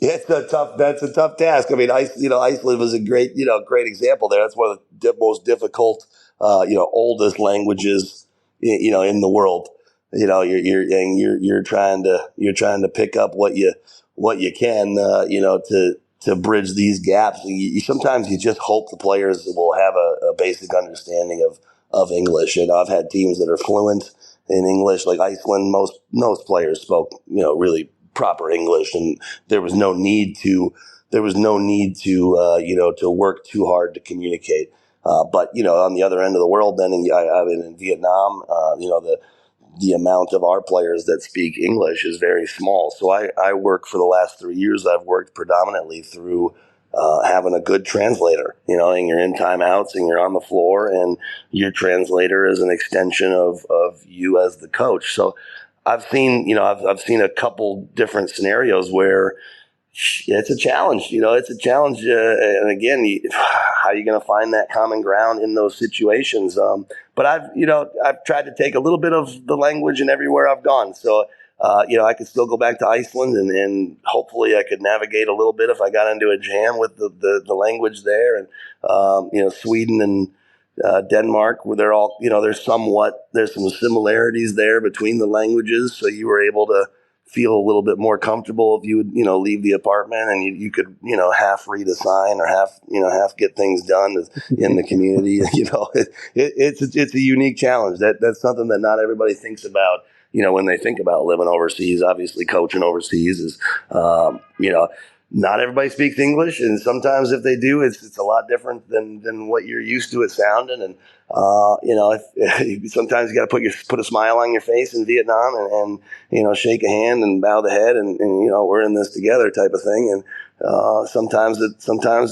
Yeah, that's a tough task. I mean, Iceland was a great example there. That's one of the most difficult, oldest languages, in the world. You're trying to pick up what you can, to bridge these gaps. Sometimes you just hope the players will have a basic understanding of English. And I've had teams that are fluent in English, like Iceland. Most players spoke, really proper English, and there was no need to to work too hard to communicate. But on the other end of the world, then I've been in Vietnam. The amount of our players that speak English is very small. So I work, for the last 3 years, I've worked predominantly through having a good translator, and you're in timeouts and you're on the floor, and your translator is an extension of you as the coach. So I've seen a couple different scenarios where it's a challenge. And again, how are you going to find that common ground in those situations? But I've tried to take a little bit of the language in everywhere I've gone. So, I could still go back to Iceland and hopefully I could navigate a little bit if I got into a jam with the language there. And, Sweden and Denmark, where they're all, there's some similarities there between the languages. So you were able to feel a little bit more comfortable if you would, leave the apartment and you could, half read a sign or half get things done in the community. It's a unique challenge. That's something that not everybody thinks about, when they think about living overseas. Obviously, coaching overseas is, not everybody speaks English, and sometimes if they do, it's a lot different than what you're used to it sounding. And sometimes you got to put a smile on your face in Vietnam and shake a hand and bow the head and we're in this together type of thing. And sometimes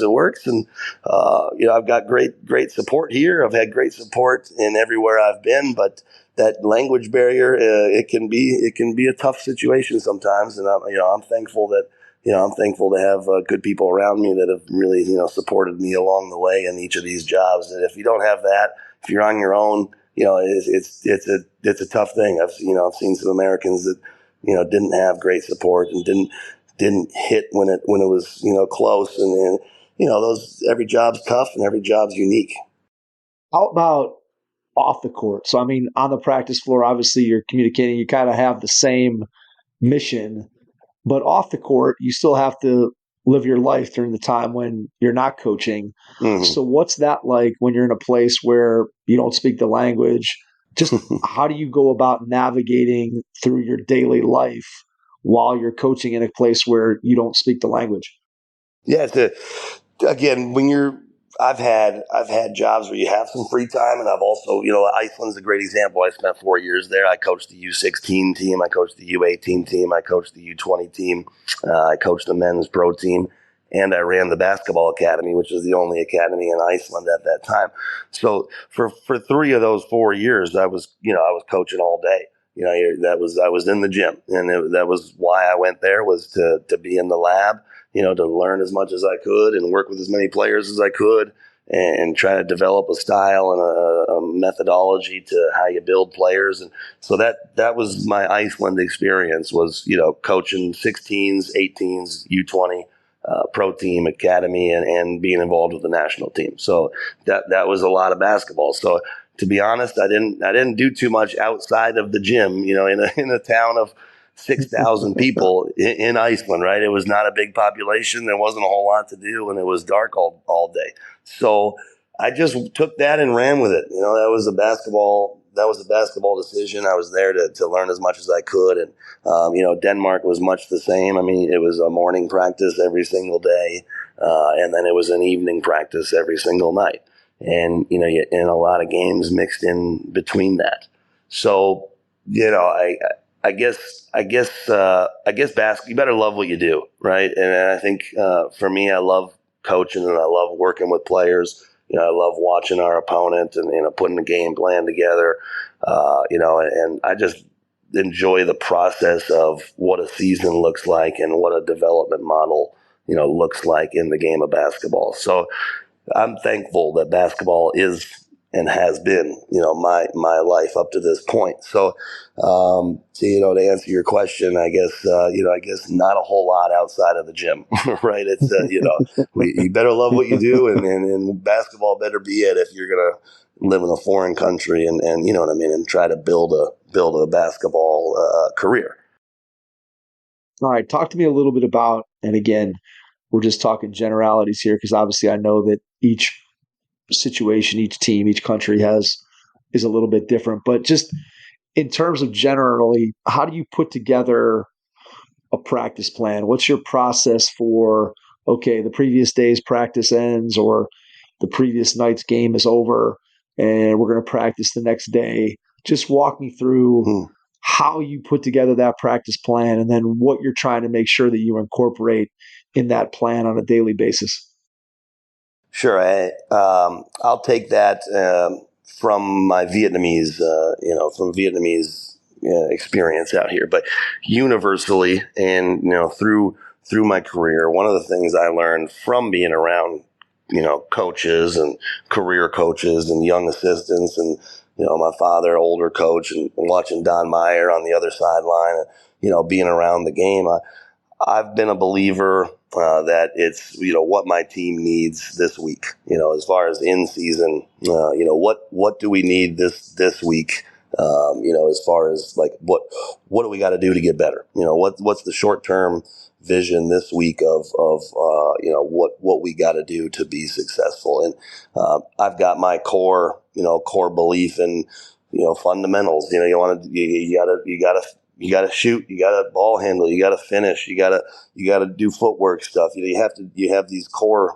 it works. And I've got great support here. I've had great support in everywhere I've been, but that language barrier, it can be a tough situation sometimes. And I'm thankful that. I'm thankful to have good people around me that have really, supported me along the way in each of these jobs. And if you don't have that, if you're on your own, it's a tough thing. I've seen some Americans that, didn't have great support and didn't hit when it was, close. And every job's tough and every job's unique. How about off the court? So, I mean, on the practice floor, obviously you're communicating, you kind of have the same mission. But off the court, you still have to live your life during the time when you're not coaching. Mm-hmm. So what's that like when you're in a place where you don't speak the language? Just how do you go about navigating through your daily life while you're coaching in a place where you don't speak the language? Yeah, again, I've had jobs where you have some free time, and I've also, Iceland's a great example. I spent 4 years there. I coached the U16 team, I coached the U18 team, I coached the U20 team, I coached the men's pro team, and I ran the basketball academy, which is the only academy in Iceland at that time. So for 3 of those 4 years, I was coaching all day. I was in the gym, and that was why I went there, was to be in the lab, to learn as much as I could and work with as many players as I could, and try to develop a style and a methodology to how you build players. And so that was my Iceland experience, was, coaching 16s, 18s, U20, pro team, academy, and being involved with the national team. So that was a lot of basketball. So to be honest, I didn't do too much outside of the gym, in a town of 6,000 people in Iceland, right? It was not a big population. There wasn't a whole lot to do, and it was dark all day. So I just took that and ran with it. That was a basketball decision. I was there to learn as much as I could. And, Denmark was much the same. I mean, it was a morning practice every single day. And then it was an evening practice every single night. And, and a lot of games mixed in between that. So, I guess you better love what you do, right? And I think for me, I love coaching and I love working with players. I love watching our opponent and putting a game plan together. And I just enjoy the process of what a season looks like and what a development model looks like in the game of basketball. So I'm thankful that basketball is and has been, my life up to this point. So, to answer your question, I guess not a whole lot outside of the gym, right? It's, you better love what you do, and basketball better be it if you're going to live in a foreign country and you know what I mean, and try to build a basketball career. All right. Talk to me a little bit about, and again, we're just talking generalities here, because obviously I know that each situation, each team, each country is a little bit different, but just in terms of generally, how do you put together a practice plan? What's your process for, okay, the previous day's practice ends, or the previous night's game is over and we're going to practice the next day? Just walk me through how you put together that practice plan, and then what you're trying to make sure that you incorporate in that plan on a daily basis. Sure. I'll take that from my Vietnamese, experience out here. But universally, and through my career, one of the things I learned from being around, coaches and career coaches and young assistants, and my father, older coach, and watching Don Meyer on the other sideline, being around the game, I've been a believer that it's what my team needs this week. As far as in season, what do we need this week? As far as like what do we got to do to get better? What's the short term vision this week of what we got to do to be successful? And I've got my core belief in fundamentals. You gotta shoot, you gotta ball handle, you gotta finish, you gotta do footwork stuff. You have these core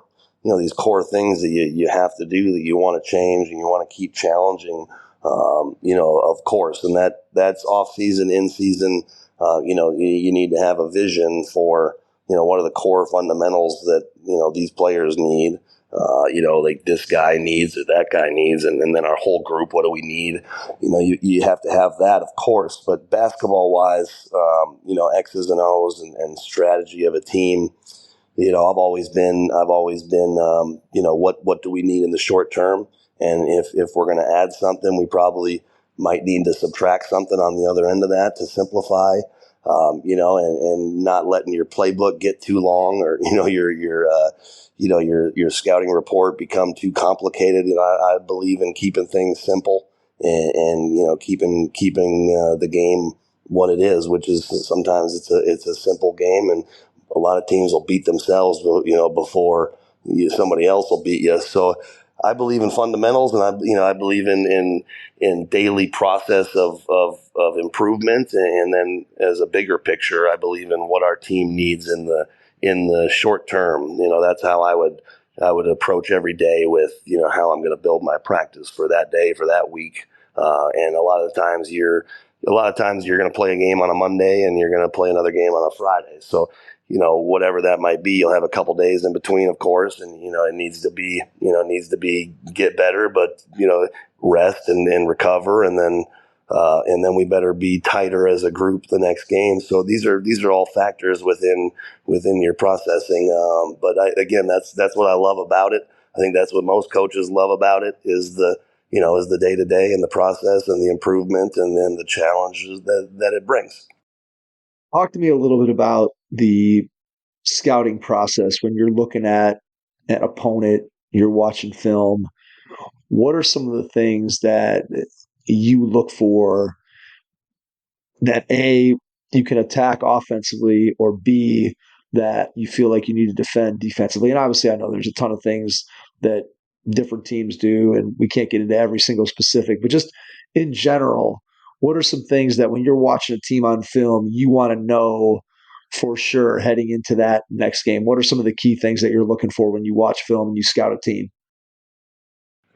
things that you have to do, that you want to change and you want to keep challenging, of course. And that's off season, in season. You need to have a vision for, what are the core fundamentals that, these players need. Like this guy needs or that guy needs, and then our whole group, what do we need? You have to have that, of course. But basketball wise, X's and O's and strategy of a team. I've always been, what do we need in the short term? And if we're going to add something, we probably might need to subtract something on the other end of that to simplify. And not letting your playbook get too long, or your scouting report become too complicated. I believe in keeping things simple and keeping the game what it is, which is sometimes it's a simple game, and a lot of teams will beat themselves, before somebody else will beat you. So I believe in fundamentals, and I believe in daily process of improvement, and then as a bigger picture, I believe in what our team needs in the short term. That's how I would approach every day with how I'm going to build my practice for that day, for that week, and a lot of times you're going to play a game on a Monday and you're going to play another game on a Friday. So whatever that might be, you'll have a couple days in between, of course, and it needs to be get better, but rest and recover, and then we better be tighter as a group the next game. So these are all factors within your processing. But again, that's what I love about it. I think that's what most coaches love about it is the day to day and the process and the improvement, and then the challenges that it brings. Talk to me a little bit about the scouting process when you're looking at an opponent, you're watching film. What are some of the things that you look for that A, you can attack offensively, or B, that you feel like you need to defend defensively? And obviously, I know there's a ton of things that different teams do, and we can't get into every single specific, but just in general, what are some things that when you're watching a team on film, you want to know for sure heading into that next game? What are some of the key things that you're looking for when you watch film and you scout a team?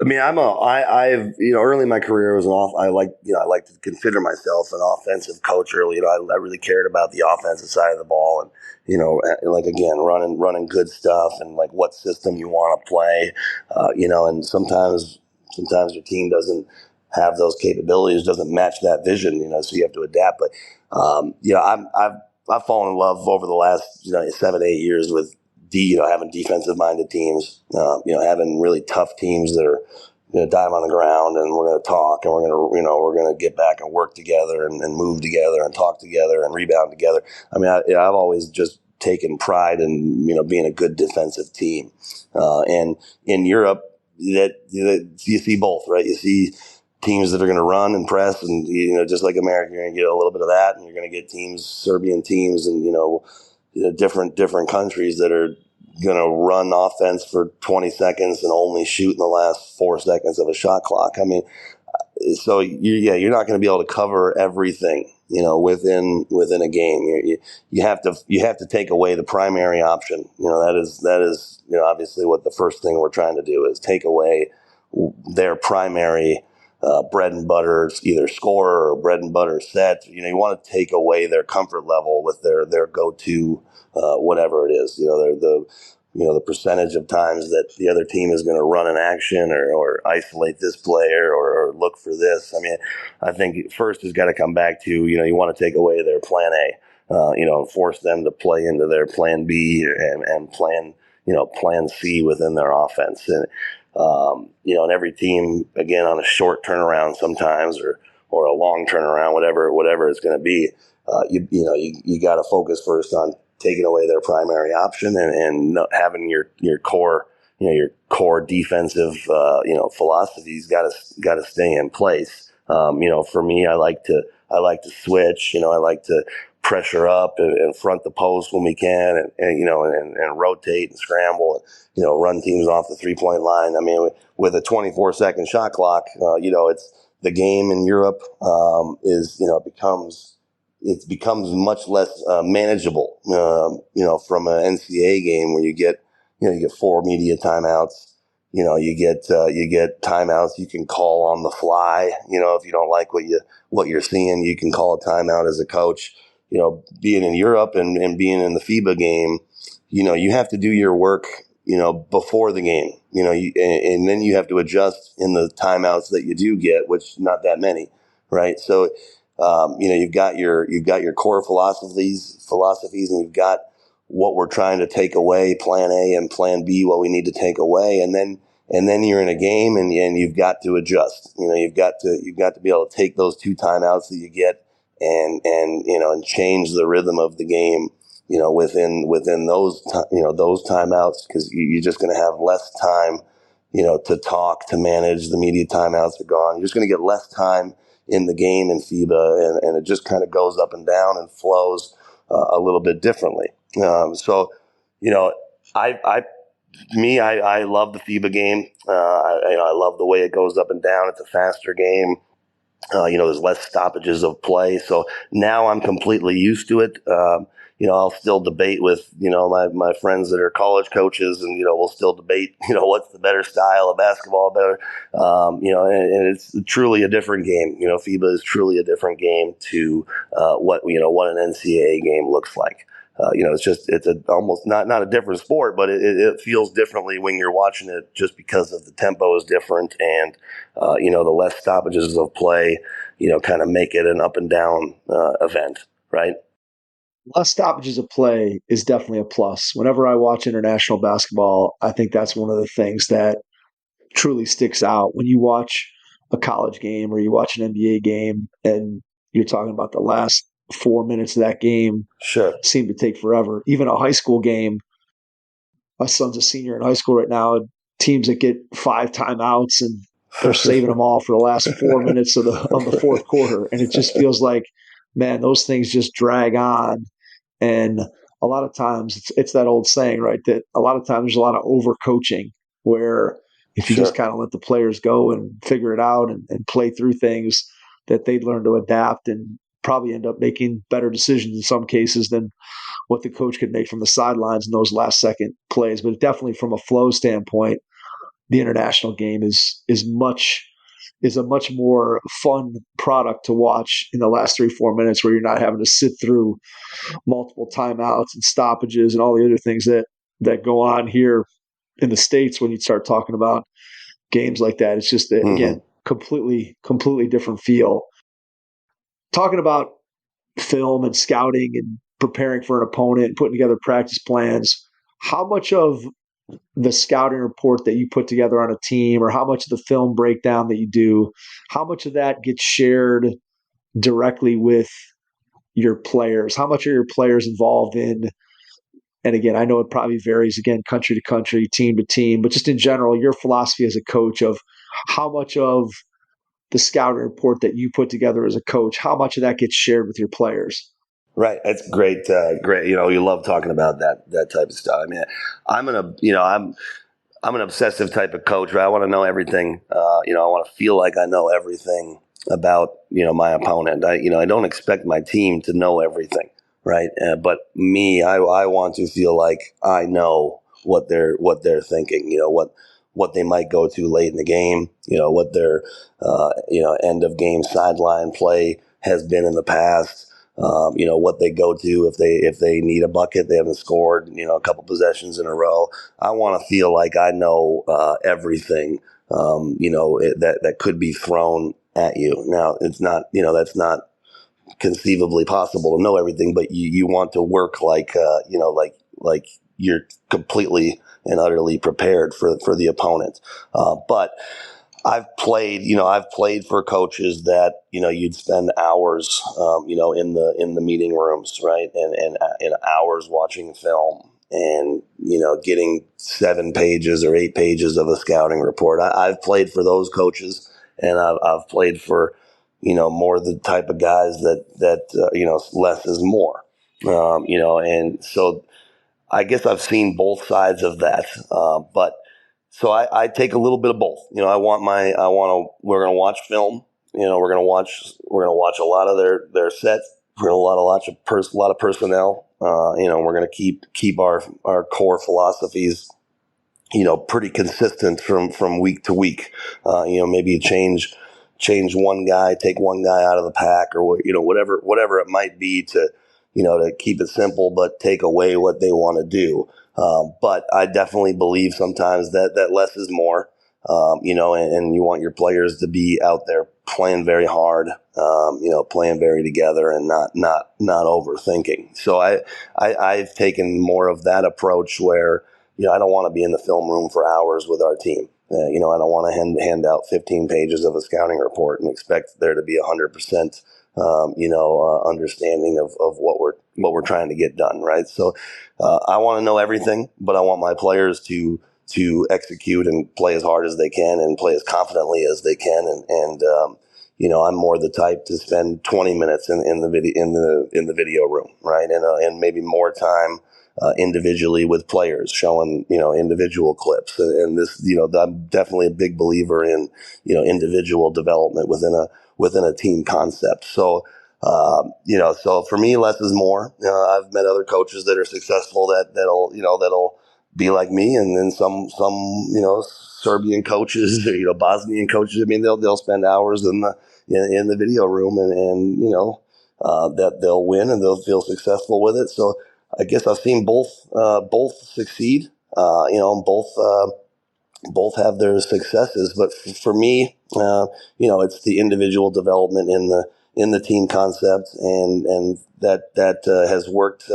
I mean, I've early in my career I like to consider myself an offensive coach early. I really cared about the offensive side of the ball, and like again, running good stuff, and like what system you want to play, and sometimes your team doesn't have those capabilities, doesn't match that vision, so you have to adapt. But I've fallen in love over the last 7-8 years with having defensive-minded teams, having really tough teams that are going to dive on the ground, and we're going to talk, and we're going to get back and work together and move together and talk together and rebound together. I mean, I've always just taken pride in being a good defensive team, and in Europe, that you see both, right? You see teams that are going to run and press, and just like America, you're going to get a little bit of that, and you're going to get Serbian teams, and different countries that are going to run offense for 20 seconds and only shoot in the last 4 seconds of a shot clock. I mean, so you're not going to be able to cover everything, within a game. You have to take away the primary option. That is obviously what the first thing we're trying to do is take away their primary bread and butter, either scorer or bread and butter set. You want to take away their comfort level with their go-to, whatever it is. The percentage of times that the other team is going to run an action or isolate this player or look for this. I mean, I think first has got to come back to, you want to take away their plan A, force them to play into their plan B and plan C within their offense. And every team, again, on a short turnaround sometimes or a long turnaround, whatever it's going to be, you got to focus first on taking away their primary option and not having your core, your core defensive, philosophies got to stay in place. For me, I like to switch. I like to pressure up and front the post when we can, and rotate and scramble, and run teams off the 3-point line. I mean, with a 24-second shot clock, it's the game in Europe becomes much less manageable. From an NCAA game where you get 4 media timeouts. You get timeouts you can call on the fly. If you don't like what you're seeing, you can call a timeout as a coach. Being in Europe and being in the FIBA game, you have to do your work, before the game, and then you have to adjust in the timeouts that you do get, which not that many, right? So, you've got your core philosophies, and you've got what we're trying to take away, plan A and plan B, what we need to take away. And then you're in a game and you've got to adjust. You've got to be able to take those 2 timeouts that you get and change the rhythm of the game, within those timeouts, because you're just going to have less time, to talk, to manage. The media timeouts are gone. You're just going to get less time in the game in FIBA, and it just kind of goes up and down and flows a little bit differently. I I love the FIBA game. I love the way it goes up and down. It's a faster game. There's less stoppages of play. So now I'm completely used to it. I'll still debate with, my friends that are college coaches, and, we'll still debate, what's the better style of basketball, and it's truly a different game. FIBA is truly a different game to what an NCAA game looks like. It's almost not a different sport, but it feels differently when you're watching it, just because of the tempo is different, and the less stoppages of play, kind of make it an up and down event, right? Less stoppages of play is definitely a plus. Whenever I watch international basketball, I think that's one of the things that truly sticks out. When you watch a college game or you watch an NBA game and you're talking about the last 4 minutes of that game, Sure, seem to take forever. Even a high school game, my son's a senior in high school right now, teams that get 5 timeouts and they're saving them all for the last 4 minutes of the fourth quarter. And it just feels like, man, those things just drag on. And a lot of times it's that old saying, right, that a lot of times there's a lot of overcoaching, where if you Sure. just kind of let the players go and figure it out and play through things, that they'd learn to adapt and probably end up making better decisions in some cases than what the coach could make from the sidelines in those last second plays. But definitely from a flow standpoint, the international game is a much more fun product to watch in the last 3-4 minutes, where you're not having to sit through multiple timeouts and stoppages and all the other things that go on here in the States when you start talking about games like that. It's just, again, completely different feel. Talking about film and scouting and preparing for an opponent and putting together practice plans, how much of the scouting report that you put together on a team, or how much of the film breakdown that you do, how much of that gets shared directly with your players? How much are your players involved in? And again, I know it probably varies, again, country to country, team to team, but just in general, your philosophy as a coach of how much of the scouting report that you put together as a coach, how much of that gets shared with your players? Right. That's great. Great. You love talking about that type of stuff. I mean, I'm an obsessive type of coach, right? I want to know everything. I want to feel like I know everything about, my opponent. I don't expect my team to know everything, right? But me, I want to feel like I know what they're thinking, what they might go to late in the game, what their, end of game sideline play has been in the past. What they go to if they need a bucket, they haven't scored, a couple possessions in a row. I want to feel like I know everything, that could be thrown at you. Now, it's not, that's not conceivably possible to know everything, but you want to work like you're completely and utterly prepared for the opponent. But I've played for coaches that, you'd spend hours, in the meeting rooms, right. And hours watching film and, getting 7 pages or 8 pages of a scouting report. I've played for those coaches, and I've played for, more the type of guys that less is more, and so I guess I've seen both sides of that. But so I take a little bit of both. We're going to watch film. We're going to watch a lot of their sets. We're going to watch a lot of personnel. We're going to keep our core philosophies, pretty consistent from week to week. Maybe change one guy, take one guy out of the pack, or whatever it might be to keep it simple, but take away what they want to do. But I definitely believe sometimes that less is more, and you want your players to be out there playing very hard, playing very together and not overthinking. So I've taken more of that approach where, I don't want to be in the film room for hours with our team. I don't want to hand out 15 pages of a scouting report and expect there to be 100%, understanding of what we're trying to get done, right? So I want to know everything, but I want my players to execute and play as hard as they can and play as confidently as they can. And I'm more the type to spend 20 minutes in the video room, right? And maybe more time individually with players, showing, individual clips. And this, I'm definitely a big believer in, individual development within a team concept. So, so for me, less is more. I've met other coaches that are successful that'll be like me, and then some Serbian coaches, or, Bosnian coaches. I mean, they'll spend hours in the video room, and that they'll win and they'll feel successful with it. So I guess I've seen both succeed. Both have their successes, but for me, it's the individual development in the team concept, and that has worked,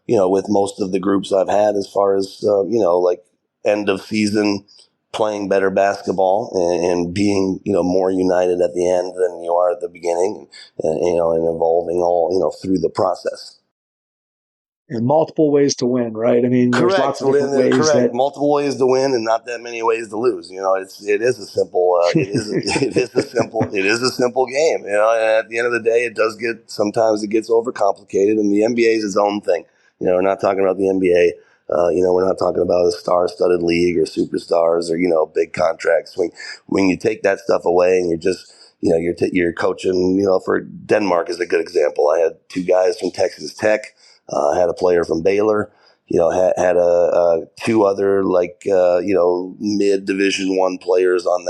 with most of the groups I've had, as far as like end of season playing better basketball and being more united at the end than you are at the beginning, and evolving all through the process. And multiple ways to win, right? I mean, there's lots of different ways. Correct. Multiple ways to win, and not that many ways to lose. It is a simple game. And at the end of the day, sometimes it gets overcomplicated, and the NBA is its own thing. We're not talking about the NBA. We're not talking about a star-studded league or superstars or big contracts. When you take that stuff away, and you're just you're coaching. For Denmark is a good example. I had two guys from Texas Tech. Had a player from Baylor, had two other mid Division I players on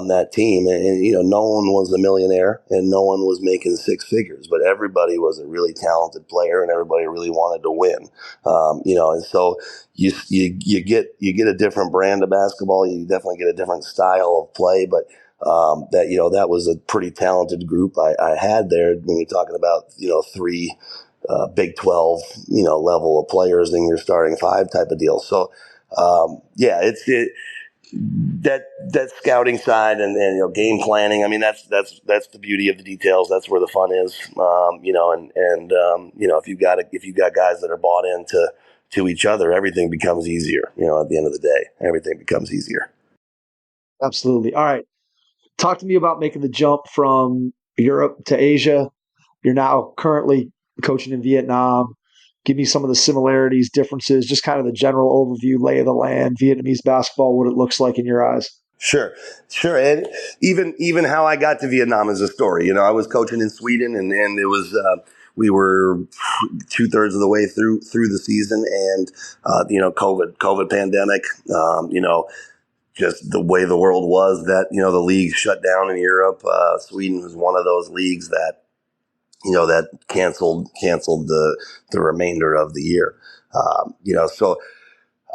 that team, and no one was a millionaire and no one was making six figures, but everybody was a really talented player and everybody really wanted to win. And so you get a different brand of basketball. You definitely get a different style of play, but that was a pretty talented group I had there. When you're talking about three Big 12, level of players in your starting five type of deal. So, that scouting side and game planning. I mean, that's the beauty of the details. That's where the fun is. If you've got guys that are bought into each other, everything becomes easier. At the end of the day, everything becomes easier. Absolutely. All right. Talk to me about making the jump from Europe to Asia. You're now currently coaching in Vietnam. Give me some of the similarities, differences, just kind of the general overview, lay of the land, Vietnamese basketball, what it looks like in your eyes. Sure. And even how I got to Vietnam is a story. I was coaching in Sweden, and it was we were 2/3 of the way through the season, and COVID pandemic. Just the way the world was, that the league shut down in Europe. Sweden was one of those leagues that that canceled the remainder of the year. So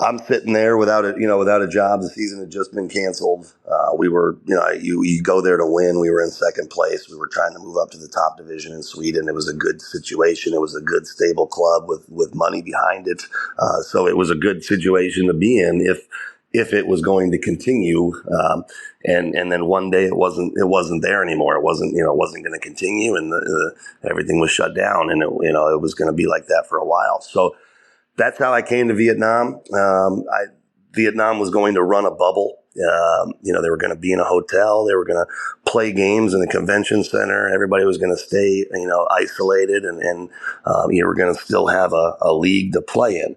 I'm sitting there without a job. The season had just been canceled. We were, you go there to win. We were in second place. We were trying to move up to the top division in Sweden. It was a good situation. It was a good, stable club with money behind it. So it was a good situation to be in if it was going to continue. And then one day it wasn't there anymore. It wasn't going to continue, and everything was shut down, and it was going to be like that for a while. So that's how I came to Vietnam. Vietnam was going to run a bubble. They were going to be in a hotel. They were going to play games in a convention center. Everybody was going to stay, isolated, and you were going to still have a league to play in.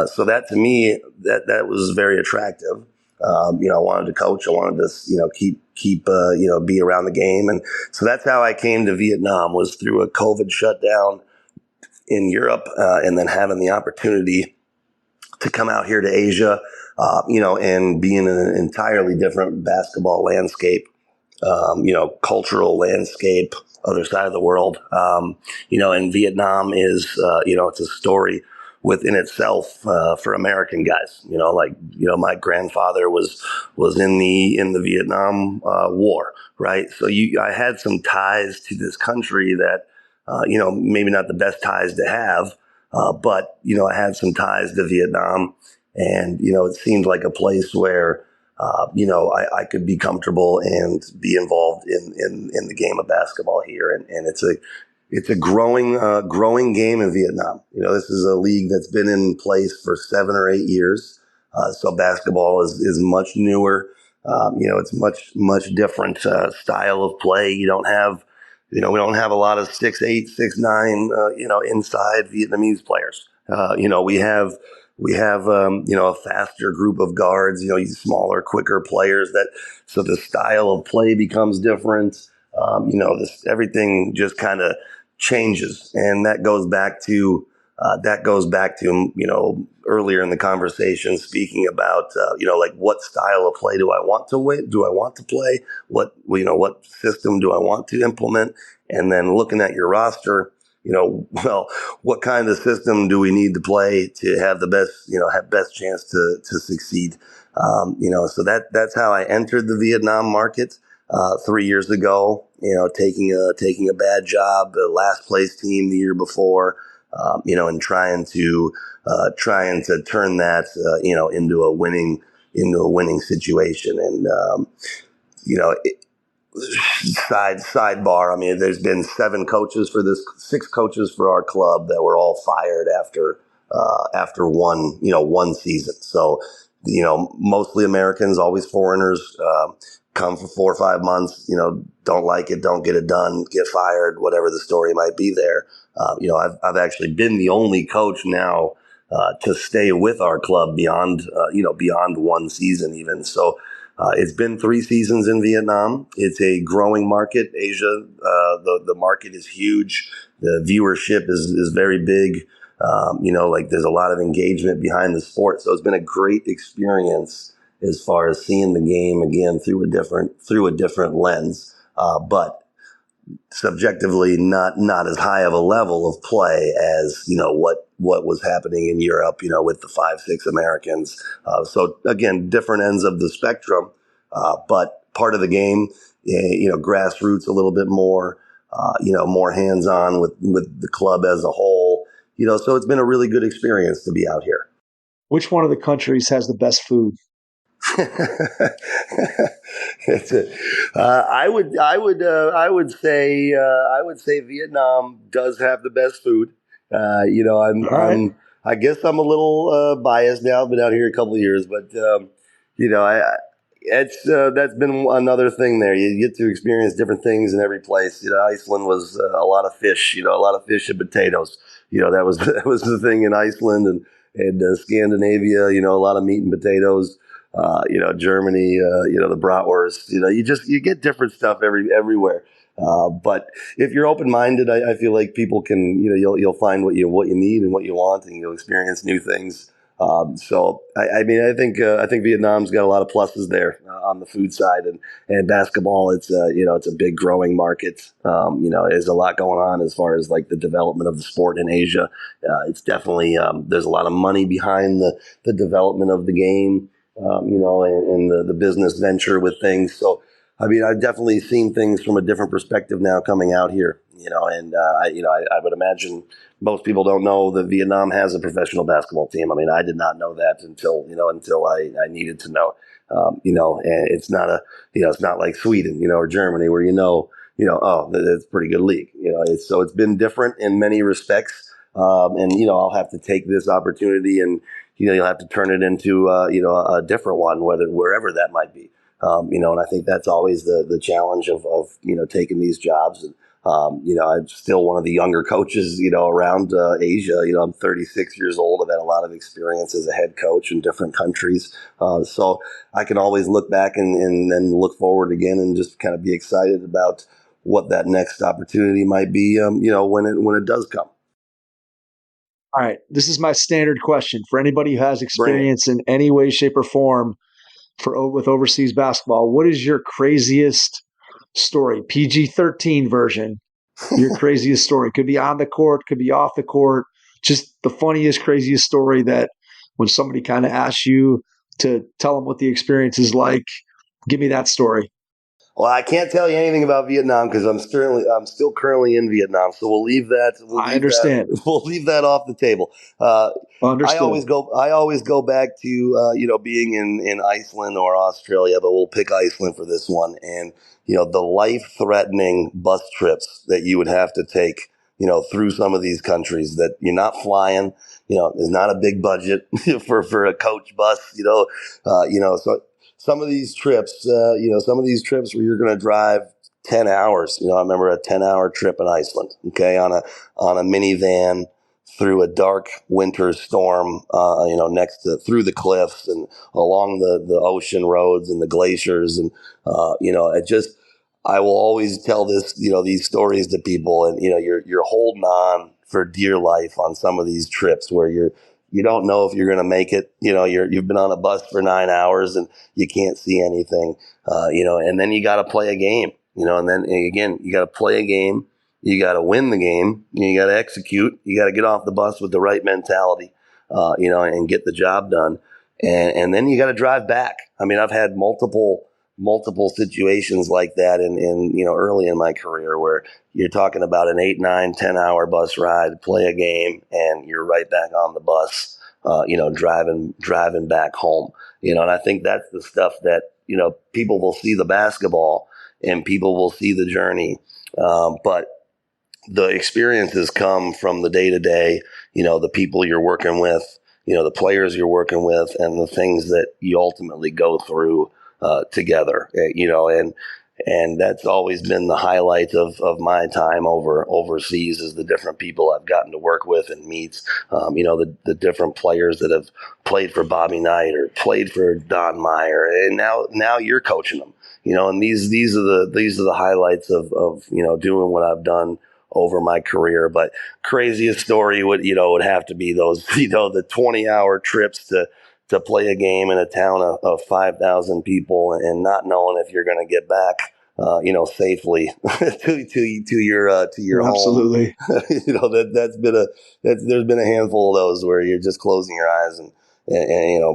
So that, to me, that was very attractive. I wanted to coach. I wanted to, keep be around the game. And so that's how I came to Vietnam, was through a COVID shutdown in Europe, and then having the opportunity to come out here to Asia, and be in an entirely different basketball landscape, cultural landscape, other side of the world. And Vietnam is, it's a story within itself for American guys. My grandfather was in the Vietnam War, right? So I had some ties to this country that, maybe not the best ties to have, but I had some ties to Vietnam, and it seemed like a place where I could be comfortable and be involved in the game of basketball here, and it's a growing game in Vietnam. This is a league that's been in place for 7 or 8 years, so basketball is much newer. It's much different style of play. You don't have we don't have a lot of 6'8", 6'9", inside Vietnamese players. We have a faster group of guards, smaller, quicker players so the style of play becomes different. Everything just kind of changes. And that goes back to, earlier in the conversation, speaking about, like what style of play do I want to win? Do I want to play? What system do I want to implement? And then looking at your roster, what kind of system do we need to play to have the best chance to succeed? So that's how I entered the Vietnam market 3 years ago. Taking a bad job, the last place team the year before, and trying to turn that into a winning situation. And sidebar. I mean, there's been 6 coaches for our club that were all fired after one season. So, mostly Americans, always foreigners, come for 4 or 5 months, don't like it, don't get it done, get fired, whatever the story might be there. I've actually been the only coach now to stay with our club beyond one season even. So, it's been 3 seasons in Vietnam. It's a growing market. Asia, the market is huge. The viewership is very big. There's a lot of engagement behind the sport. So it's been a great experience as far as seeing the game again through a different lens. But subjectively not as high of a level of play as what was happening in Europe, with the 5-6 Americans. So again, different ends of the spectrum, but part of the game. Grassroots a little bit more, more hands-on with the club as a whole. So it's been a really good experience to be out here. Which one of the countries has the best food? I would say Vietnam does have the best food. I guess I'm a little biased now. I've been out here a couple of years, but that's been another thing there. You get to experience different things in every place. Iceland was a lot of fish. A lot of fish and potatoes. That was the thing in Iceland and Scandinavia. A lot of meat and potatoes. Germany, the bratwurst, you get different stuff everywhere. But if you're open-minded, I feel like people can, you'll find what you need and what you want, and you'll experience new things. So I think Vietnam's got a lot of pluses there on the food side, and basketball. It's a big growing market. There's a lot going on as far as like the development of the sport in Asia. It's definitely there's a lot of money behind the development of the game. And the business venture with things. So, I've definitely seen things from a different perspective now coming out here, and I would imagine most people don't know that Vietnam has a professional basketball team. I did not know that until I needed to know, and it's not like Sweden, or Germany where it's a pretty good league. It's been different in many respects. And I'll have to take this opportunity and, you'll have to turn it into, a different one, wherever that might be. And I think that's always the challenge of taking these jobs. And, I'm still one of the younger coaches, around Asia. I'm 36 years old. I've had a lot of experience as a head coach in different countries. So I can always look back and then look forward again and just kind of be excited about what that next opportunity might be, when it does come. All right. This is my standard question for anybody who has experience in any way, shape, or form with overseas basketball. What is your craziest story? PG-13 version. Your craziest story. Could be on the court, could be off the court. Just the funniest, craziest story that when somebody kind of asks you to tell them what the experience is like, give me that story. Well, I can't tell you anything about Vietnam because I'm still currently in Vietnam. So we'll leave that. I understand. We'll leave that off the table. Understood. I always go back to being in Iceland or Australia, but we'll pick Iceland for this one. And the life-threatening bus trips that you would have to take, through some of these countries that you're not flying. There's not a big budget for a coach bus. So. Some of these trips, where you're going to drive 10 hours. I remember a 10-hour trip in Iceland, okay, on a minivan, through a dark winter storm, through the cliffs and along the ocean roads and the glaciers. And, I will always tell these stories to people, and, you're holding on for dear life on some of these trips where you don't know if you're going to make it. You've been on a bus for 9 hours and you can't see anything, and then you got to play a game, and then again, you got to play a game. You got to win the game. You got to execute. You got to get off the bus with the right mentality, and get the job done. And then you got to drive back. I mean, I've had multiple situations like that in early in my career where you're talking about an 8, 9, 10-hour bus ride, play a game, and you're right back on the bus, driving back home. And I think that's the stuff that, people will see the basketball and people will see the journey. But the experiences come from the day to day, the people you're working with, the players you're working with, and the things that you ultimately go through together, and that's always been the highlight of my time overseas is the different people I've gotten to work with and meet, the different players that have played for Bobby Knight or played for Don Meyer, and now you're coaching them, and these are the highlights of doing what I've done over my career. But craziest story would have to be those, the 20-hour trips to play a game in a town of 5,000 people and not knowing if you're going to get back, safely to your home. Absolutely. There's been a handful of those where you're just closing your eyes and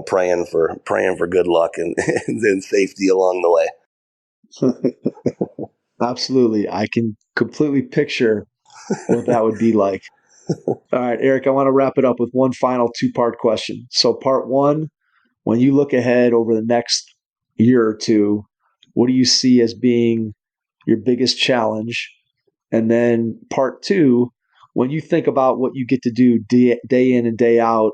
praying for good luck and and safety along the way. Absolutely. I can completely picture what that would be like. All right, Erik, I want to wrap it up with one final 2-part question. So part 1, when you look ahead over the next year or two, what do you see as being your biggest challenge? And then part 2, when you think about what you get to do day in and day out,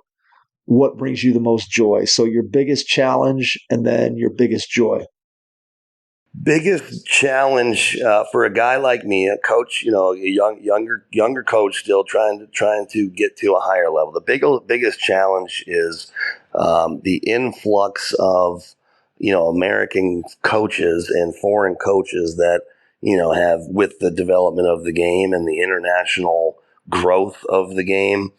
what brings you the most joy? So your biggest challenge and then your biggest joy. Biggest challenge for a guy like me, a coach, a younger coach, still trying to get to a higher level. The biggest challenge is the influx of American coaches and foreign coaches that have, with the development of the game and the international growth of the game.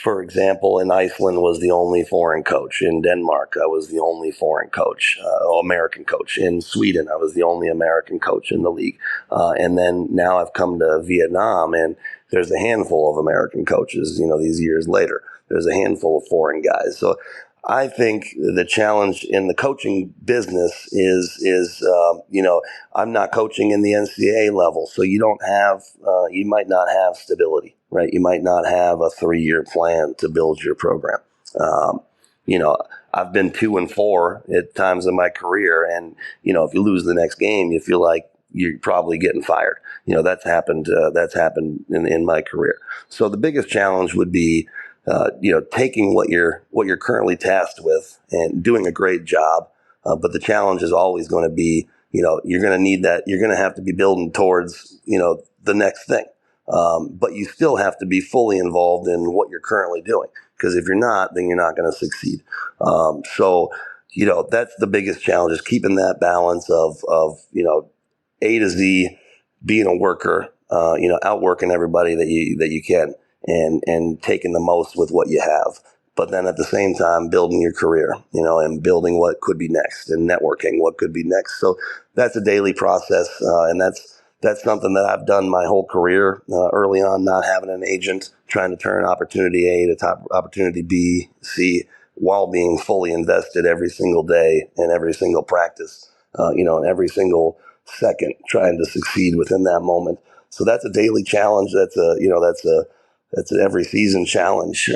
For example, in Iceland was the only foreign coach. In Denmark, I was the only foreign coach, American coach. In Sweden, I was the only American coach in the league. And then now I've come to Vietnam, and there's a handful of American coaches, these years later. There's a handful of foreign guys. So I think the challenge in the coaching business is I'm not coaching in the NCAA level, so you might not have stability, right? You might not have a 3-year plan to build your program. I've been 2-4 at times in my career, and if you lose the next game, you feel like you're probably getting fired. That's happened. That's happened in my career. So the biggest challenge would be taking what you're currently tasked with and doing a great job. But the challenge is always going to be, you're going to need that. You're going to have to be building towards, the next thing. But you still have to be fully involved in what you're currently doing. Because if you're not, then you're not going to succeed. So that's the biggest challenge, is keeping that balance of A to Z, being a worker, outworking everybody that you can. And taking the most with what you have, but then at the same time building your career, and building what could be next, and networking what could be next. So that's a daily process, and that's something that I've done my whole career. Early on, not having an agent, trying to turn opportunity A to top opportunity B, C, while being fully invested every single day in every single practice, and every single second, trying to succeed within that moment. So that's a daily challenge. That's an every season challenge.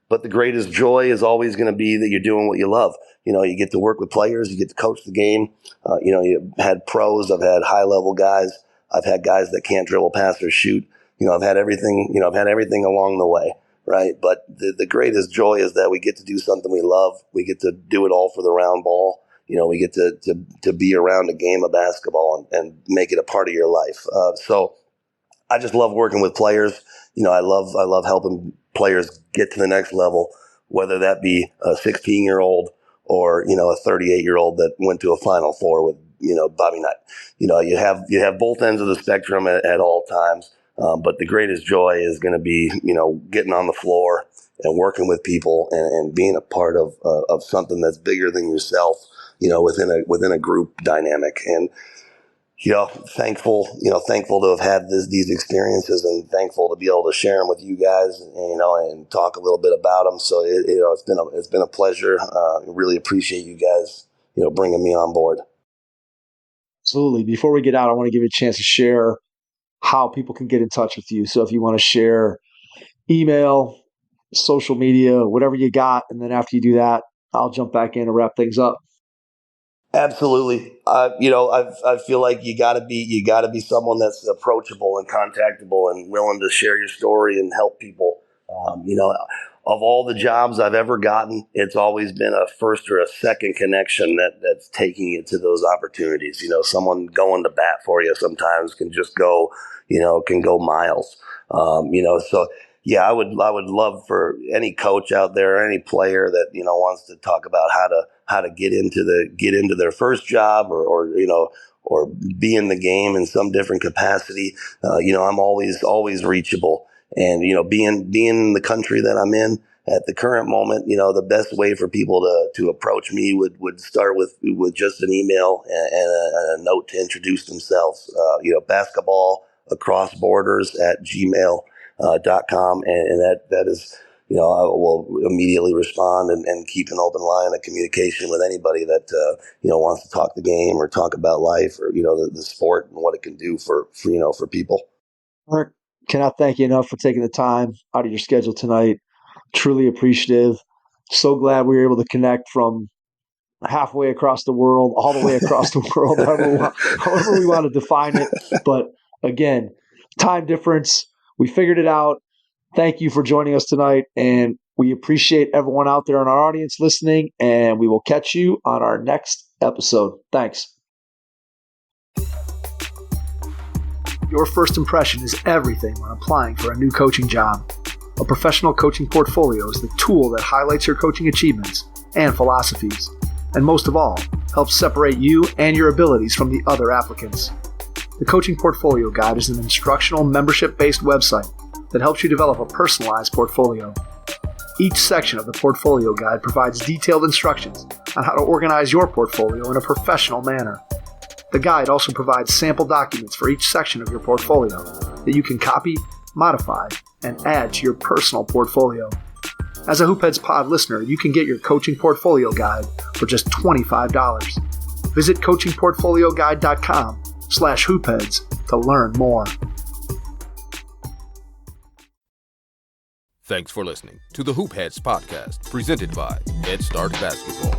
But the greatest joy is always going to be that you're doing what you love. You get to work with players, you get to coach the game. You've had pros, I've had high level guys. I've had guys that can't dribble, pass, or shoot. I've had everything, I've had everything along the way. Right. But the greatest joy is that we get to do something we love. We get to do it all for the round ball. We get to be around a game of basketball and make it a part of your life. So I just love working with players. I love helping players get to the next level, whether that be a 16-year-old or, a 38-year-old that went to a Final Four with, Bobby Knight. You have both ends of the spectrum at all times. But the greatest joy is going to be, getting on the floor and working with people and being a part of something that's bigger than yourself, within a group dynamic. And, thankful to have had these experiences, and thankful to be able to share them with you guys, and talk a little bit about them. So it's been a pleasure. Really appreciate you guys, bringing me on board. Absolutely. Before we get out, I want to give you a chance to share how people can get in touch with you. So if you want to share email, social media, whatever you got, and then after you do that, I'll jump back in and wrap things up. Absolutely. I feel like you gotta be someone that's approachable and contactable and willing to share your story and help people. Of all the jobs I've ever gotten, it's always been a first or a second connection that's taking you to those opportunities. Someone going to bat for you sometimes can just go, can go miles. So yeah, I would love for any coach out there, any player that, wants to talk about how to get into their first job or be in the game in some different capacity. I'm always reachable. And, being in the country that I'm in at the current moment, the best way for people to approach me would start with just an email and a note to introduce themselves, basketballacrossborders@gmail.com. And that is, I will immediately respond and keep an open line of communication with anybody that, wants to talk the game or talk about life or, the sport and what it can do for people. Erik, cannot thank you enough for taking the time out of your schedule tonight. Truly appreciative. So glad we were able to connect from halfway across the world, all the way across the world, however we want to define it. But again, time difference, we figured it out. Thank you for joining us tonight, and we appreciate everyone out there in our audience listening, and we will catch you on our next episode. Thanks. Your first impression is everything when applying for a new coaching job. A professional coaching portfolio is the tool that highlights your coaching achievements and philosophies, and most of all, helps separate you and your abilities from the other applicants. The Coaching Portfolio Guide is an instructional membership-based website that helps you develop a personalized portfolio. Each section of the Portfolio Guide provides detailed instructions on how to organize your portfolio in a professional manner. The guide also provides sample documents for each section of your portfolio that you can copy, modify, and add to your personal portfolio. As a Hoopheads Pod listener, you can get your Coaching Portfolio Guide for just $25. Visit coachingportfolioguide.com/hoopheads to learn more. Thanks for listening to the Hoop Heads podcast, presented by Head Start Basketball.